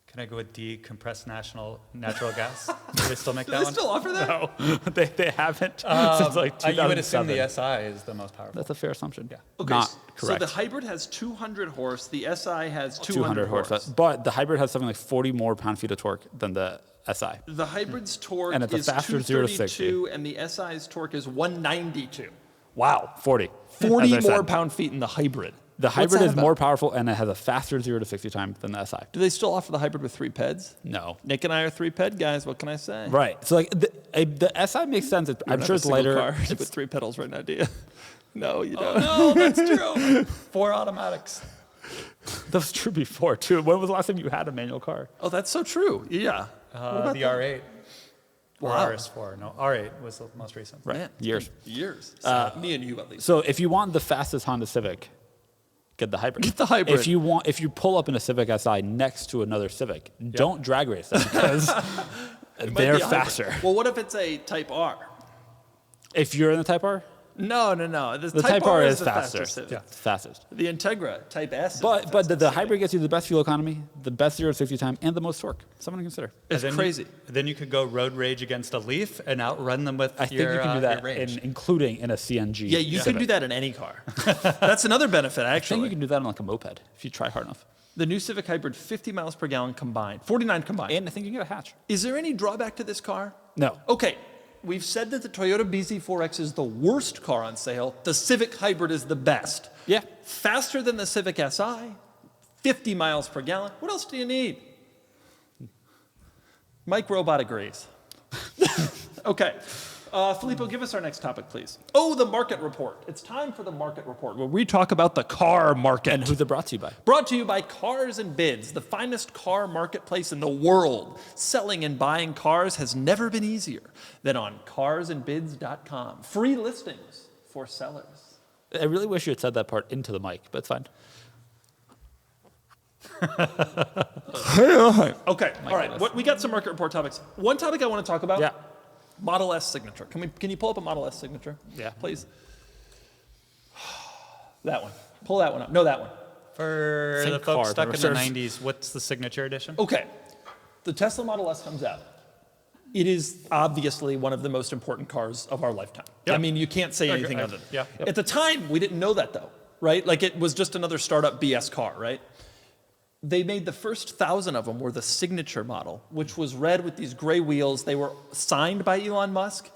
Can I go with D, compressed natural gas? Do they still make Do that they one? still offer that? No, they haven't since like 2007. You would assume the SI is the most powerful. That's a fair assumption. Yeah. Okay, Not so correct. the hybrid has 200 horse, the SI has 200 horse. But the hybrid has something like 40 more pound-feet of torque than the SI. The hybrid's torque And it's a is faster 0 to 60. 232, and the SI's torque is 192. Wow. 40. 40 as I more said. pound-feet in the hybrid. The What's hybrid that is about? more powerful and it has a faster 0 to 60 time than the SI. Do they still offer the hybrid with 3 peds? No. Nick and I are 3 ped guys. What can I say? Right. So like the SI makes sense. You I'm don't sure have it's a single lighter. car with 3 pedals right now, do you? No, you don't. No, that's true. 4 automatics. That was true before too. When was the last time you had a manual car? Oh, that's so true. Yeah. The R8. Or Wow. RS4. No, R8 was the most recent. Man, Years. Years. Me and you at least. So if you want the fastest Honda Civic, get the hybrid. Get the hybrid. If you pull up in a Civic Si next to another Civic, don't drag race them because It might they're be a hybrid. faster. Well, what if it's a Type R? If you're in the Type R, No. The Type R is the faster. Civic. Yeah, it's fastest. The Integra Type S. is But the fastest hybrid Civic. gets you the best fuel economy, the best 0 to 60 time, and the most torque. Something to consider. It's And then crazy. Then you could go road rage against a Leaf and outrun them with I think you can do your that, range. including in a CNG. Yeah, you Civic. can do that in any car. That's another benefit, I think actually. you can do that on like a moped if you try hard enough. The new Civic Hybrid, 50 miles per gallon combined, 49 combined. And I think you can get a hatch. Is there any drawback to this car? No. Okay, we've said that the Toyota BZ4X is the worst car on sale. The Civic Hybrid is the best. Yeah. Faster than the Civic Si, 50 miles per gallon. What else do you need? Mike Robot agrees. Okay. Filippo, give us our next topic, please. Oh, the market report. It's time for the market report, where we talk about the car market. And who's it brought to you by? Brought to you by Cars and Bids, the finest car marketplace in the world. Selling and buying cars has never been easier than on carsandbids.com. Free listings for sellers. I really wish you had said that part into the mic, but it's fine. Okay, all right. We got some market report topics. One topic I want to talk about. Yeah. Model S signature. Can you pull up a Model S signature? Yeah. Please. That one. Pull that one up. No, that one. For Think the folks car, stuck in the serves- 90s, what's the signature edition? Okay. The Tesla Model S comes out. It is obviously one of the most important cars of our lifetime. Yep. I mean, you can't say anything I- other than yeah. At the time, we didn't know that, though, right? Like, it was just another startup BS car, right? They made the first 1,000 of them were the signature model, which was red with these gray wheels. They were signed by Elon Musk.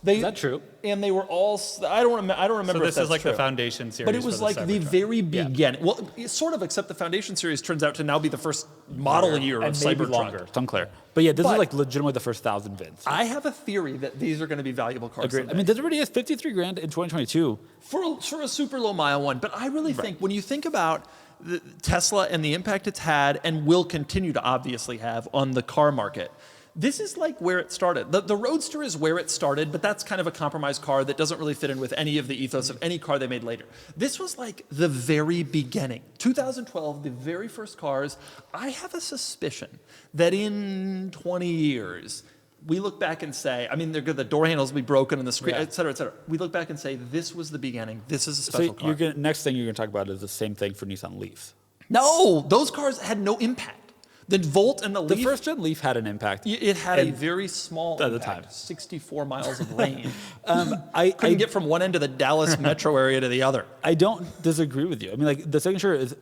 Is that true? And they were all, I don't remember So if this that's is like true. the Foundation series. But it for was the like the Cybertruck. very beginning. Well, it's sort of, except the Foundation series turns out to now be the first model year of And maybe Cybertruck. longer. It's unclear. But yeah, this But- is like legitimately the first 1,000 VINs. I have a theory that these are going to be valuable cars. Agreed. I someday. mean, this already is 53 grand in 2022. for a super low mile one. But I really think when you think about the Tesla and the impact it's had and will continue to obviously have on the car market, this is like where it started. The Roadster is where it started, but that's kind of a compromise car that doesn't really fit in with any of the ethos of any car they made later. This was like the very beginning. 2012, the very first cars. I have a suspicion that in 20 years, we look back and say, I mean, the door handles will be broken and the screen, et cetera, et cetera. We look back and say, this was the beginning. This is a special car. Next thing you're going to talk about is the same thing for Nissan Leafs. No, those cars had no impact. The Volt and the The Leaf, first gen Leaf had an impact. it had a and very small at the impact, time. 64 miles of range. I Couldn't get from one end of the Dallas metro area to the other. I don't disagree with you. I mean, like, the signature is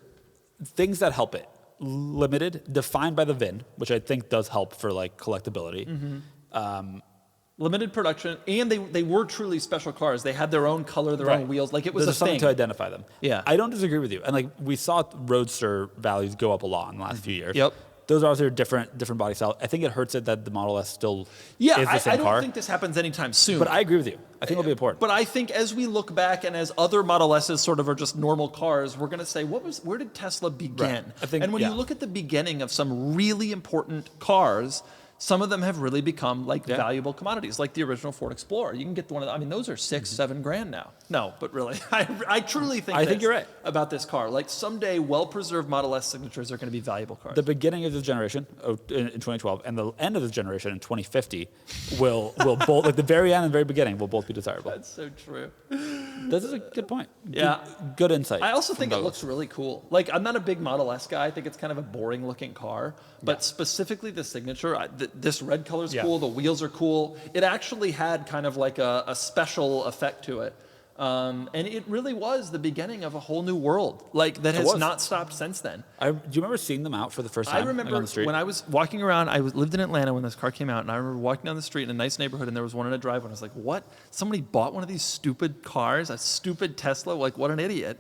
things that help it. Limited, defined by the VIN, which I think does help for, like, collectability. Limited production, and they were truly special cars. They had their own color, their own wheels. Like, it was There's a something thing. to identify them. Yeah. I don't disagree with you. And, like, we saw Roadster values go up a lot in the last few years. Yep. Those are obviously different body style. I think it hurts it that the Model S still is the I same don't car. think this happens anytime soon. But I agree with you. I think it'll be important. But I think as we look back and as other Model S's sort of are just normal cars, we're going to say, where did Tesla begin? Right. I think- and when yeah. you look at the beginning of some really important cars, some of them have really become like valuable commodities, like the original Ford Explorer. You can get one of I mean, those are $6-7 grand now. No, but really, I truly think I think you're right. about this car. Like someday, well-preserved Model S signatures are going to be valuable cars. The beginning of this generation in 2012 and the end of this generation in 2050 will both, like the very end and the very beginning, will both be desirable. That's so true. This is a good point. Yeah. Good insight. I also from think it both. looks really cool. Like, I'm not a big Model S guy. I think it's kind of a boring looking car. But specifically the signature, this red color's cool. The wheels are cool. It actually had kind of like a special effect to it. And it really was the beginning of a whole new world, like that has was. not stopped since then. Do you remember seeing them out for the first time? I remember like on the street? when I was walking around, lived in Atlanta when this car came out, and I remember walking down the street in a nice neighborhood, and there was one in a driveway, and I was like, what? Somebody bought one of these stupid cars, a stupid Tesla? Like, what an idiot.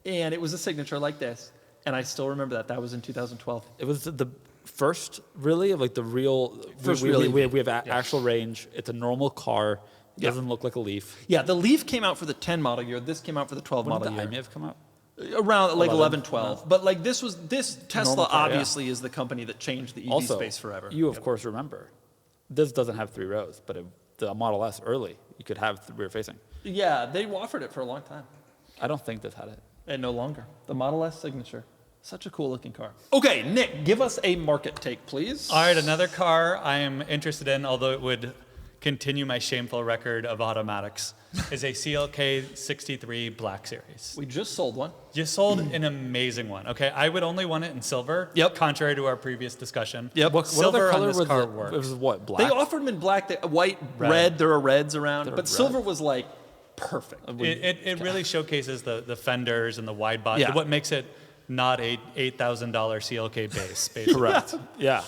And it was a signature like this, and I still remember that. That was in 2012. It was the first, really, of like the real. First we, really- we have actual range. It's a normal car. Doesn't look like a Leaf. Yeah, the Leaf came out for the 10 model year. This came out for the 12 When model did the year. iMAV come out? Around like 11, 11, 12. But like this Tesla Normal car, yeah. obviously is the company that changed the EV Also, space forever. you of course remember, this doesn't have 3 rows, but the Model S early, you could have rear facing. Yeah, they offered it for a long time. I don't think this had it. And no longer. The Model S signature. Such a cool looking car. Okay, Nick, give us a market take, please. All right, another car I am interested in, although it would continue my shameful record of automatics, is a CLK 63 Black Series. We just sold one. You sold an amazing one. Okay, I would only want it in silver. Yep. Contrary to our previous discussion. Yep. What Silver other color on this was car it? worked. It was what, black? They offered them in black, white, red. There are reds around, but red. silver was like perfect. It really showcases the fenders and the wide body. Yeah. What makes it not a $8,000 CLK base, basically. Correct. Yeah.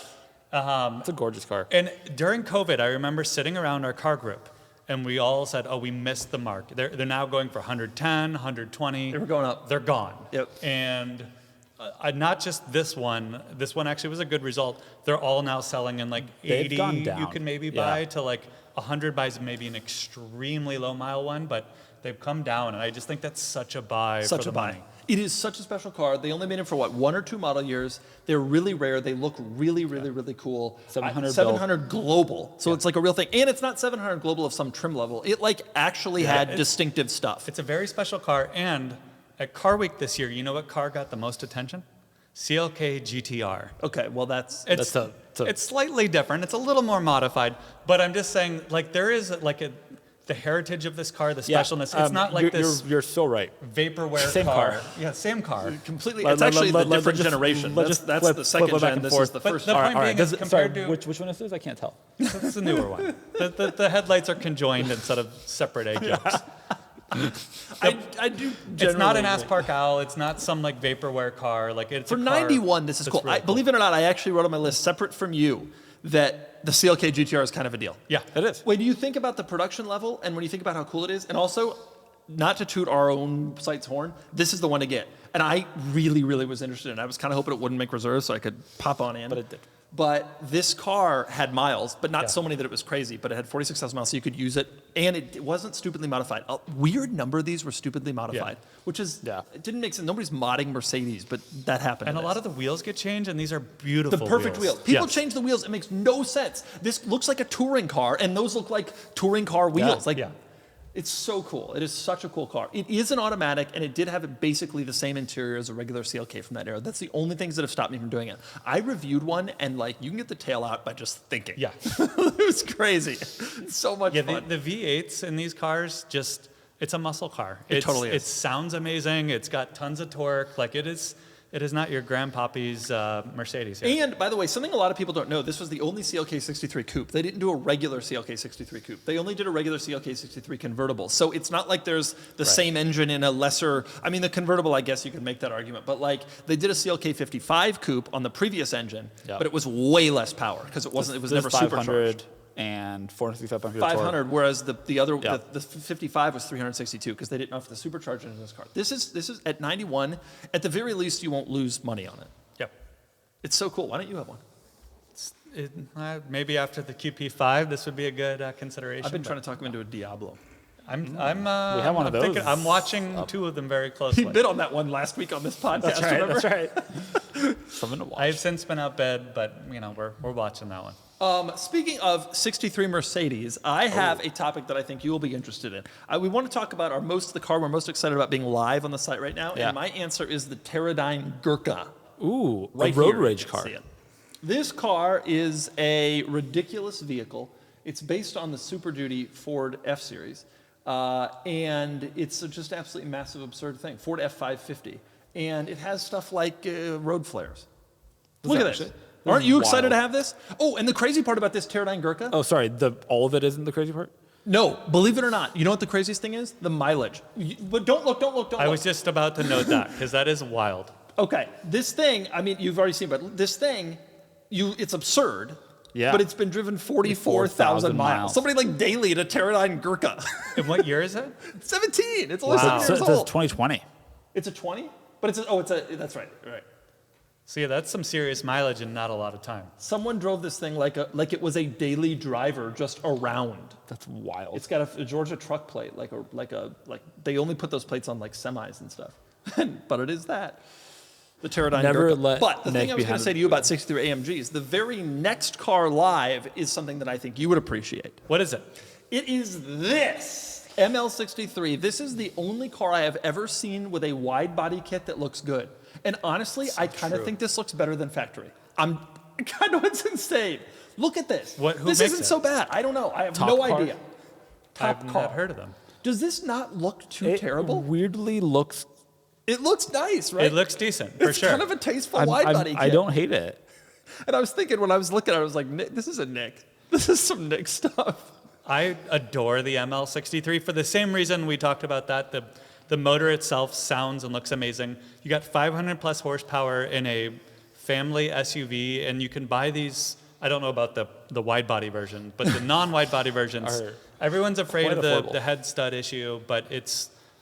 It's a gorgeous car. And during COVID, I remember sitting around our car group, and we all said, "Oh, we missed the mark. They're now going for 110, 120. They were going up. They're gone." Yep. And not just this one. This one actually was a good result. They're all now selling in like They've 80. gone down. You can maybe buy to like 100 buys maybe an extremely low mile one, but they've come down, and I just think that's such a buy. Such for a the buy. money. It is such a special car. They only made them for what, 1 or 2 model years. They're really rare. They look really, really, really cool. 700 700 global. So it's like a real thing. And it's not 700 global of some trim level. It like actually had distinctive stuff. It's a very special car, and at Car Week this year, you know what car got the most attention? CLK GTR. Okay, well that's It's slightly different. It's a little more modified, but I'm just saying, like, there is like the heritage of this car, the specialness. It's not like this You're so right. vaporware Same car. Yeah, same car. completely. Let- It's let- actually let- the let- different let's just- generation. let's That's, just that's flip- the flip it second back gen. and This forth. is the But first. the gen. point being is compared to which one is this? I can't tell. this is the newer one. The headlights are conjoined instead of separate A-jokes. I do. It's not an generally agree. Aspark Owl. It's not some like vaporware car. Like it's For a car 91, this is that's cool. really Believe it or not, I actually wrote on my list, separate from you, that the CLK GTR is kind of a deal. Yeah, It is. When you think about the production level and when you think about how cool it is, and also, not to toot our own site's horn, this is the one to get. And I really, really was interested in it. I was kind of hoping it wouldn't make reserves so I could pop on in. But it did. But this car had miles, but not Yeah. so many that it was crazy, but it had 46,000 miles, so you could use it. And it wasn't stupidly modified. A weird number of these were stupidly modified, which is, it didn't make sense. Nobody's modding Mercedes, but that happened. and a to lot this. of the wheels get changed, and these are The beautiful. perfect wheels. People Yes. change the wheels. It makes no sense. This looks like a touring car, and those look like touring car wheels. It's so cool. It is such a cool car. It is an automatic, and it did have basically the same interior as a regular CLK from that era. That's the only things that have stopped me from doing it. I reviewed one, and like you can get the tail out by just thinking. Yeah. It was crazy. It's so much Yeah, fun. the V8s in these cars it's a muscle car. It totally is. It sounds amazing. It's got tons of torque. Like it is not your grandpappy's Mercedes. Here. And by the way, something a lot of people don't know, this was the only CLK 63 coupe. They didn't do a regular CLK 63 coupe. They only did a regular CLK 63 convertible. So it's not like there's the same engine in a lesser, I mean, the convertible, I guess you could make that argument, but like they did a CLK 55 coupe on the previous engine, but it was way less power because it was never supercharged. And 465 500, whereas the other, Yeah. the 55 was 362 because they didn't offer the supercharger in this car. This is at 91, at the very least, you won't lose money on it. Yep. It's so cool. Why don't you have one? Maybe after the QP5, this would be a good consideration. I've been trying to talk him into a Diablo. I'm We have one of I'm those. I'm watching two of them very closely. He bid on that one last week on this podcast. That's right. Remember? That's right. Something to watch. I've since been outbid, but we're watching that one. Speaking of 63 Mercedes, I have a topic that I think you will be interested in. We want to talk about the car we're most excited about being live on the site right now, Yeah. and my answer is the Terradyne Gurkha. Ooh, Right a road here, rage you can car. see it. This car is a ridiculous vehicle. It's based on the Super Duty Ford F-Series, and it's just absolutely massive, absurd thing. Ford F550, and it has stuff like road flares. Look at this. actually- Aren't you wild. excited to have this? Oh, and the crazy part about this Terradyne Gurkha? Oh, sorry. All of it isn't the crazy part? No, believe it or not, you know what the craziest thing is? The mileage. But don't look. I was just about to note that because that is wild. Okay, this thing, I mean, you've already seen, but this thing, it's absurd. Yeah. But it's been driven 44,000 miles. miles. Somebody like daily in a Terradyne Gurkha. And what year is it? 17. It's only Wow. 7 So years it says old. 2020. It's a 20? But that's right. So yeah, that's some serious mileage and not a lot of time. Someone drove this thing like it was a daily driver just around. That's wild. It's got a Georgia truck plate, like they only put those plates on like semis and stuff. But it is that. The Terradyne Never Gurkha. let But the Nick thing I was going behind to say to you about 63 AMGs, the very next car live is something that I think you would appreciate. What is it? It is this ML63. This is the only car I have ever seen with a wide body kit that looks good. And honestly, I kind of think this looks better than factory. I know it's insane. Look at this. Who this makes isn't it? so bad. I don't know. I have Top no car? idea. Top I've car. not heard of them. Does this not look too It terrible? weirdly looks. It looks nice, right? It looks decent, for it's sure. kind of a tasteful wide body kit. I don't hate it. And I was thinking when I was looking at it, I was like, Nick, this is a Nick. This is some Nick stuff. I adore the ML63 for the same reason we talked about that. The motor itself sounds and looks amazing. You got 500 plus horsepower in a family SUV, and you can buy these. I don't know about the wide body version, but the non-wide body versions, everyone's afraid quite of affordable. the head stud issue, but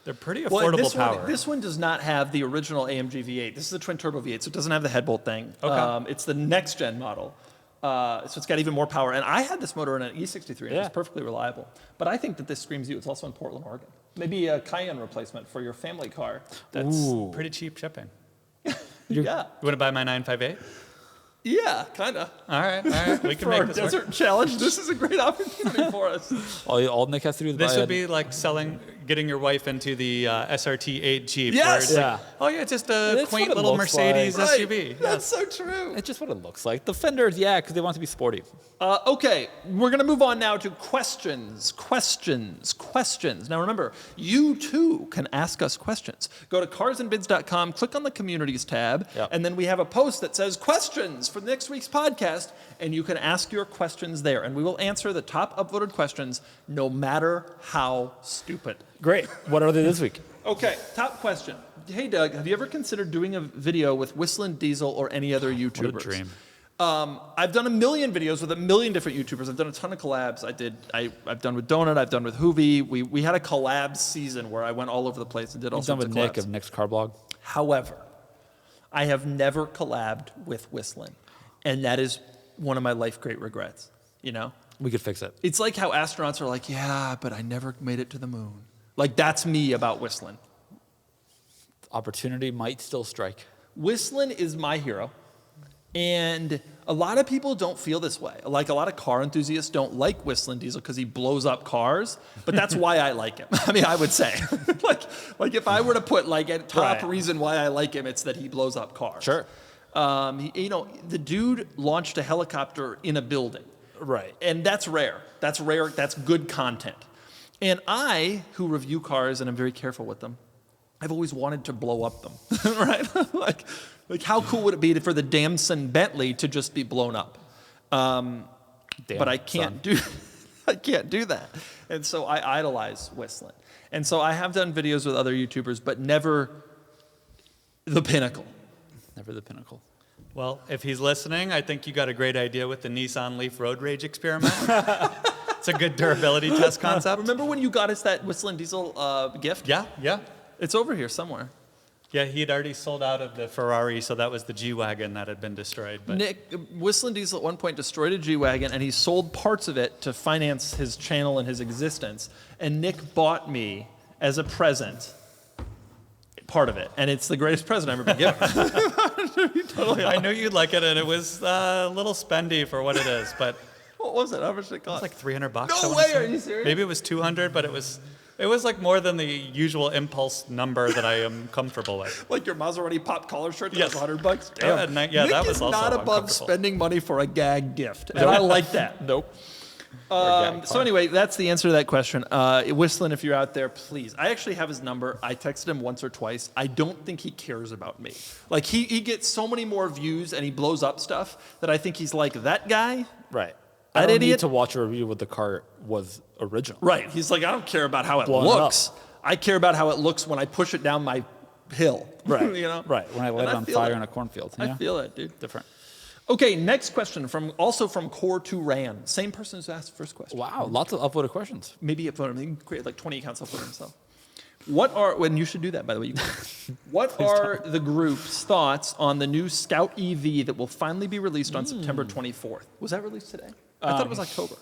they're pretty Well, affordable power. This one does not have the original AMG V8. This is a twin turbo V8, so it doesn't have the head bolt thing. Okay. It's the next gen model. So it's got even more power. And I had this motor in an E63, and it was perfectly reliable. But I think that this screams you. It's also in Portland, Oregon. Maybe a Cayenne replacement for your family car. That's pretty cheap shipping. Yeah. You want to buy my 958? Yeah, kind of. All right. We can For make our this work. desert challenge, this is a great opportunity for us. All Nick has to do is This buy would be like getting your wife into the SRT8 Jeep. Yes! Where it's Yeah. like, oh yeah, it's just a That's quaint what it little looks Mercedes like. SUV. That's so true. It's just what it looks like. The fenders, yeah, because they want it to be sporty. Okay, we're going to move on now to questions. Now remember, you too can ask us questions. Go to carsandbids.com, click on the communities tab, and then we have a post that says questions for next week's podcast, and you can ask your questions there, and we will answer the top upvoted questions no matter how stupid. Great. What are they this week? Okay, top question. Hey Doug, have you ever considered doing a video with WhistlinDiesel or any other YouTubers? What a dream. I've done a million videos with a million different YouTubers. I've done a ton of collabs. I've done with Donut. I've done with Hoovy. We had a collab season where I went all over the place and did all You've done sorts with of Nick collabs. of Nick's Car Blog. However, I have never collabed with Whistlin, and that is one of my life great regrets. You know, We could fix it. it's like how astronauts are like, yeah, but I never made it to the moon. Like that's me about Whistlin. Opportunity might still strike. Whistlin is my hero. And a lot of people don't feel this way. Like a lot of car enthusiasts don't like WhistlinDiesel because he blows up cars. But that's why I like him. I mean, I would say, like if I were to put like a top reason why I like him, it's that he blows up cars. Sure. The dude launched a helicopter in a building. Right. And that's rare. That's rare. That's good content. And I, who review cars and I'm very careful with them, I've always wanted to blow up them, right? like how cool would it be for the Damson Bentley to just be blown up? But I can't do that. And so I idolize Whistlin. And so I have done videos with other YouTubers, but never the pinnacle. Never the pinnacle. Well, if he's listening, I think you got a great idea with the Nissan Leaf road rage experiment. It's a good durability test concept. Remember when you got us that WhistlinDiesel gift? Yeah. It's over here somewhere. Yeah, he had already sold out of the Ferrari, so that was the G-Wagon that had been destroyed. But Nick, WhistlinDiesel at one point destroyed a G-Wagon, and he sold parts of it to finance his channel and his existence. And Nick bought me, as a present, part of it. And it's the greatest present I've ever been given. I knew you'd like it, and it was a little spendy for what it is, but What was it? How much did it cost? it's like $300. No I wanna way, say. are you serious? Maybe it was 200, but it was like more than the usual impulse number that I am comfortable with. Like your Maserati pop collar shirt that Yes. was $100? Yeah, Damn. yeah, Nick that was is also not above uncomfortable. spending money for a gag gift, and I like that. Nope. So anyway, that's the answer to that question. Whistlin, if you're out there, please. I actually have his number. I texted him once or twice. I don't think he cares about me. Like he gets so many more views and he blows up stuff that I think he's like that guy. Right. That I don't idiot? need to watch a review what the car was original. Right. He's like, I don't care about how it Blown looks. I care about how it looks when I push it down my hill. Right. You know? Right. When I light And it I on feel fire it. in a cornfield. I Yeah. feel it, dude. Different. Okay, next question from Core2Ran. Same person who's asked the first question. Wow. Lots of upvoted questions. Maybe upvote him. He can create like 20 accounts upvote himself. What are, when you should do that, by the way. What are the group's thoughts on the new Scout EV that will finally be released on September 24th? Was that released today? I thought it was October.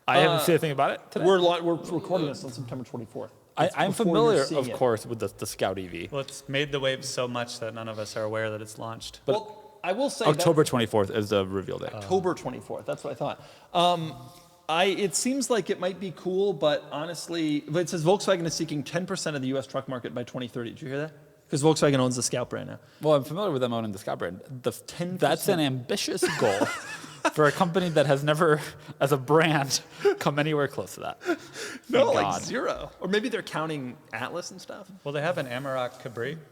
I haven't seen anything about it today. We're recording this on September 24th. I'm before familiar, you're seeing of it. course, with the Scout EV. Well, it's made the waves so much that none of us are aware that it's launched. Well, I will say October 24th is the reveal date. October 24th. That's what I thought. It seems like it might be cool, but honestly, but it says Volkswagen is seeking 10% of the U.S. truck market by 2030. Did you hear that? Because Volkswagen owns the Scout brand now. Well, I'm familiar with them owning the Scout brand. That's an ambitious goal. for a company that has never, as a brand, come anywhere close to that. No, Thank like God. 0. Or maybe they're counting Atlas and stuff. Well, they have an Amarok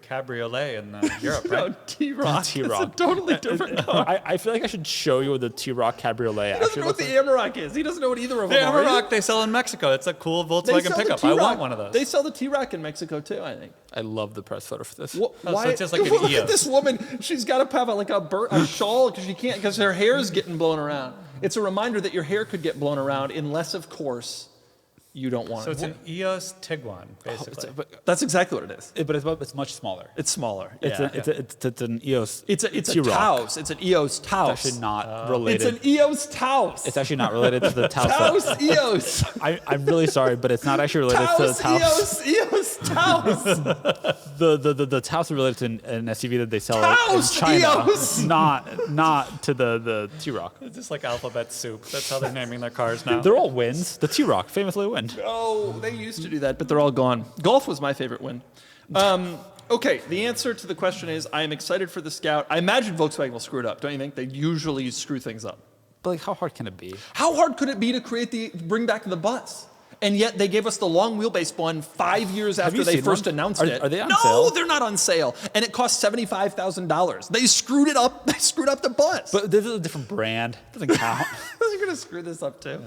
Cabriolet in Europe, No, right? T-Rock. T-Rock. It's a totally different car. I feel like I should show you what the T-Rock Cabriolet He doesn't know what the Amarok is. He doesn't know what either of The them are. Amarok they sell in Mexico. It's a cool They Volkswagen sell the pickup. I T-Rock. want one of those. They sell the T-Rock in Mexico too, I think. I love the press photo for this. so it's just like an Look EOS. at this woman. She's got to have a shawl because she can't because her hair is getting blown around. It's a reminder that your hair could get blown around unless, of course, you don't want So it. it's an EOS Tiguan, basically. That's exactly what it is. But it's much smaller. It's smaller. It's an EOS. It's a T-Rock. Taos. It's an EOS Taos. It's actually not It's related. an EOS Taos. It's actually not related to the Taos. Taos EOS. I'm really sorry, but it's not actually related to the Taos Taos. EOS Taos. The Taos are related to an SUV that they sell Taos in China, EOS. not to the T-Rock. It's just like alphabet soup. That's how they're naming their cars now. They're all wins. The T-Rock famously win. Oh, they used to do that, but they're all gone. Golf was my favorite win. Okay, the answer to the question is I am excited for the Scout. I imagine Volkswagen will screw it up, don't you think? They usually screw things up. But like, how hard can it be? How hard could it be to bring back the bus? And yet they gave us the long wheelbase one 5 years after you they seen first one? announced it. Are they on no, sale? they're not on sale. And it cost $75,000. They screwed it up. They screwed up the bus. But this is a different brand. Doesn't count. they're going to screw this up too.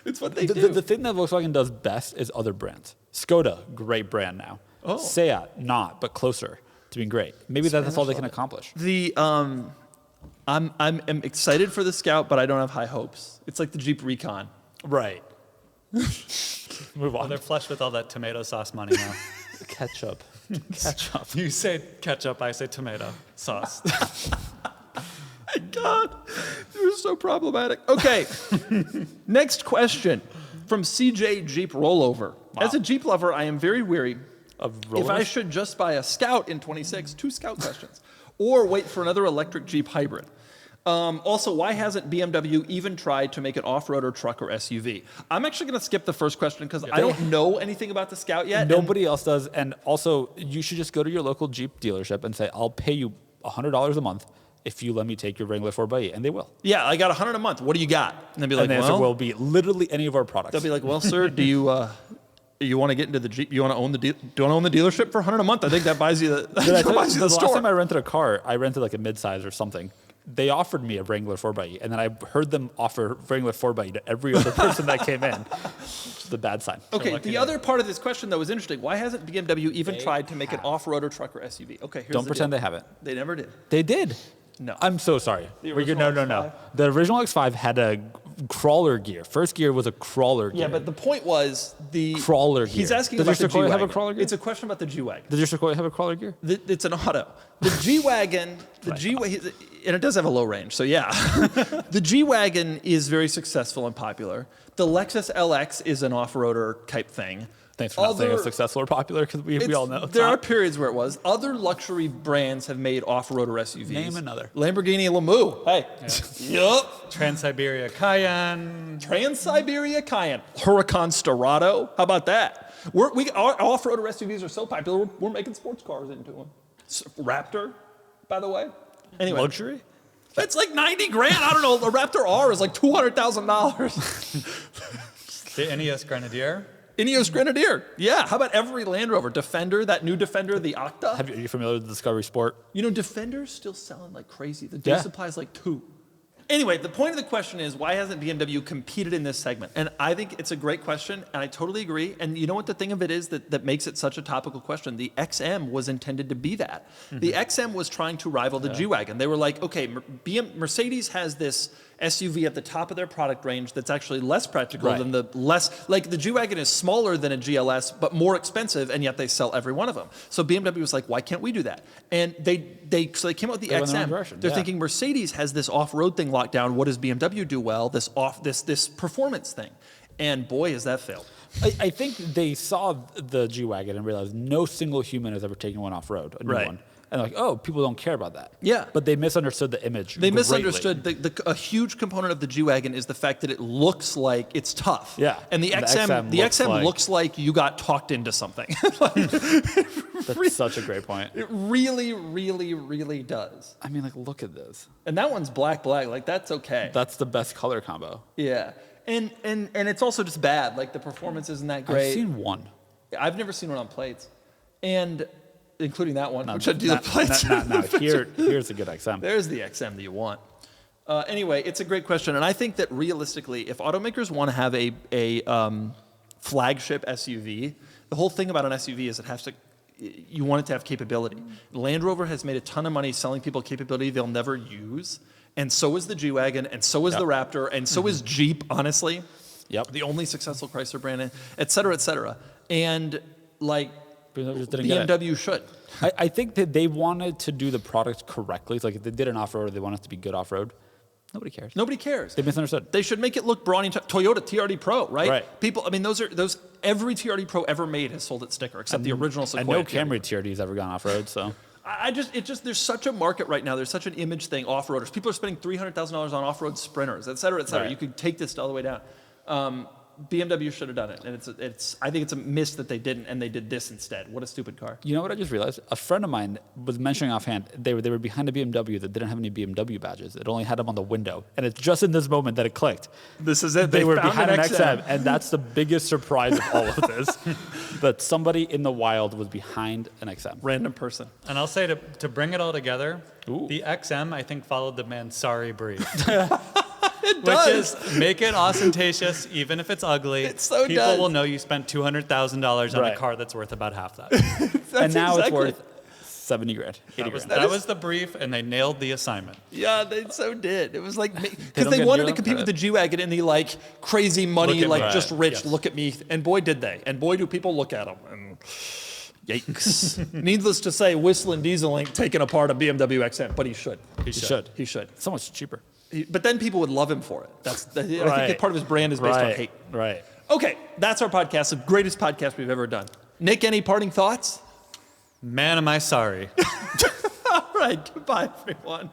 It's what they the, do. the, the thing that Volkswagen does best is other brands. Skoda, great brand now. Oh. Seat, not, but closer to being great. Maybe that's all they can accomplish. I'm excited for the Scout, but I don't have high hopes. It's like the Jeep Recon. Right. Move Well, on. they're flush with all that tomato sauce money now. Ketchup. You say ketchup, I say tomato sauce. God, you're so problematic. Okay, next question from CJ Jeep Rollover. As a Jeep lover, I am very weary Of if I rollers? should just buy a Scout in 26, 2 Scout questions, or wait for another electric Jeep hybrid. Also, why hasn't BMW even tried to make an off-roader truck or SUV? I'm actually going to skip the first question because I don't know anything about the Scout yet. Nobody else does. And also, you should just go to your local Jeep dealership and say, I'll pay you $100 a month if you let me take your Wrangler 4xe. And they will. Yeah, I got $100 a month. What do you got? And they'll be like, And the answer well, will be literally any of our products. they'll be like, well, sir, do you want to get into the Jeep? You want to own the do you want to own the dealership for $100 a month? I think that buys you the, Did I that tell you, buys you the the last time I store. rented a car, I rented like a midsize or something. They offered me a Wrangler 4xe, and then I heard them offer Wrangler 4xe to every other person that came in. Which is the bad sign. Okay, lucky the day. other part of this question though is interesting. Why hasn't BMW even tried to make an off-roader truck or SUV? Okay, here's Don't the pretend deal. they haven't. They never did. They did. No. I'm so sorry. The No. original The original X5 had a crawler gear. First gear was a crawler gear. Yeah, but the point was the Crawler He's gear. asking Does about your the Sequoia have a G-Wagon. crawler gear? It's a question about the G-Wagon. Did your Sequoia have a crawler gear? It's an auto. The G-Wagon, G-Wagon, and it does have a low range, so yeah. The G-Wagon is very successful and popular. The Lexus LX is an off-roader type thing. Thanks for not saying Other- it's successful or popular, because we all know it's there are not. periods where it was. Other luxury brands have made off-roader SUVs. Name another. Lamborghini Lamu. Hey. Yup. Trans-Siberia Cayenne. Trans-Siberia Cayenne. Huracan Storado. How about that? Our off-roader SUVs are so popular, we're making sports cars into them. Raptor, by the way. Anyway. Luxury? It's like 90 grand. I don't know. The Raptor R is like $200,000. The Ineos Grenadier. Ineos Grenadier. Yeah. How about every Land Rover? Defender, that new Defender, the Octa. Are you familiar with the Discovery Sport? You know, Defender's still selling like crazy. The day Yeah. supply is like 2. Anyway, the point of the question is, why hasn't BMW competed in this segment? And I think it's a great question, and I totally agree. And you know what the thing of it is that makes it such a topical question? The XM was intended to be that. The XM was trying to rival the G-Wagon. They were like, okay, Mercedes has this SUV at the top of their product range that's actually less practical Right. than the G-Wagon is smaller than a GLS, but more expensive, and yet they sell every one of them. So BMW was like, why can't we do that? And they came out with the They went in the XM. wrong direction, They're yeah. thinking Mercedes has this off-road thing locked down. What does BMW do well? This performance thing. And boy, has that failed. I think they saw the G-Wagon and realized no single human has ever taken one off-road, a new Right. one. And like, oh, people don't care about that. Yeah. But they misunderstood the image. They greatly. misunderstood a huge component of the G-Wagon is the fact that it looks like it's tough. Yeah. And the XM looks like you got talked into something. That's such a great point. It really, really, really does. I mean, like, look at this. And that one's black. Like, that's okay. That's the best color combo. Yeah. And it's also just bad. Like, the performance isn't that great. I've seen one. I've never seen one on plates. And including that one, No, which I do the plates. No, here's a good XM. There's the XM that you want. Anyway, it's a great question. And I think that realistically, if automakers want to have a flagship SUV, the whole thing about an SUV is you want it to have capability. Land Rover has made a ton of money selling people capability they'll never use. And so is the G-Wagon, and so is the Raptor, and so is Jeep, honestly. Yep. The only successful Chrysler brand, et cetera, et cetera. And like, BMW should. I think that they wanted to do the product correctly. It's like if they did an off-road, they want it to be good off-road. Nobody cares. Nobody cares. They misunderstood. They should make it look brawny. Toyota TRD Pro, right? Right. People, I mean, those every TRD Pro ever made has sold its sticker, except the original Sequoia. And no Camry TRD's ever gone off-road, so. There's such a market right now. There's such an image thing, off-roaders. People are spending $300,000 on off-road sprinters, et cetera, et cetera. Right. You could take this all the way down. BMW should have done it, and I think it's a miss that they didn't, and they did this instead. What a stupid car. You know what I just realized? A friend of mine was mentioning offhand, they were behind a BMW that didn't have any BMW badges. It only had them on the window. And it's just in this moment that it clicked. This is it. They were found behind an XM, and that's the biggest surprise of all of this. That somebody in the wild was behind an XM. Random person. And I'll say to bring it all together, Ooh. the XM, I think, followed the Mansory brief. It Which does. is make it ostentatious, even if it's ugly. It so People does. will know you spent $200,000 on Right. a car that's worth about half that. And now it's exactly- worth 70 grand, 80 grand. That was the brief, and they nailed the assignment. Yeah, they so did. It was like because don't they get wanted to zero compete with credit. the G-Wagon in the like crazy money, Look at like me. just Right. rich. Yes. Look at me, and boy did they, and boy do people look at them. And yikes! Needless to say, WhistlinDiesel ain't taking apart a BMW XM, but he should. He should. He should. So much cheaper. But then people would love him for it. I think Right. that part of his brand is based on hate. Right. Okay, that's our podcast, the greatest podcast we've ever done. Nick, any parting thoughts? Man, am I sorry. All right, goodbye, everyone.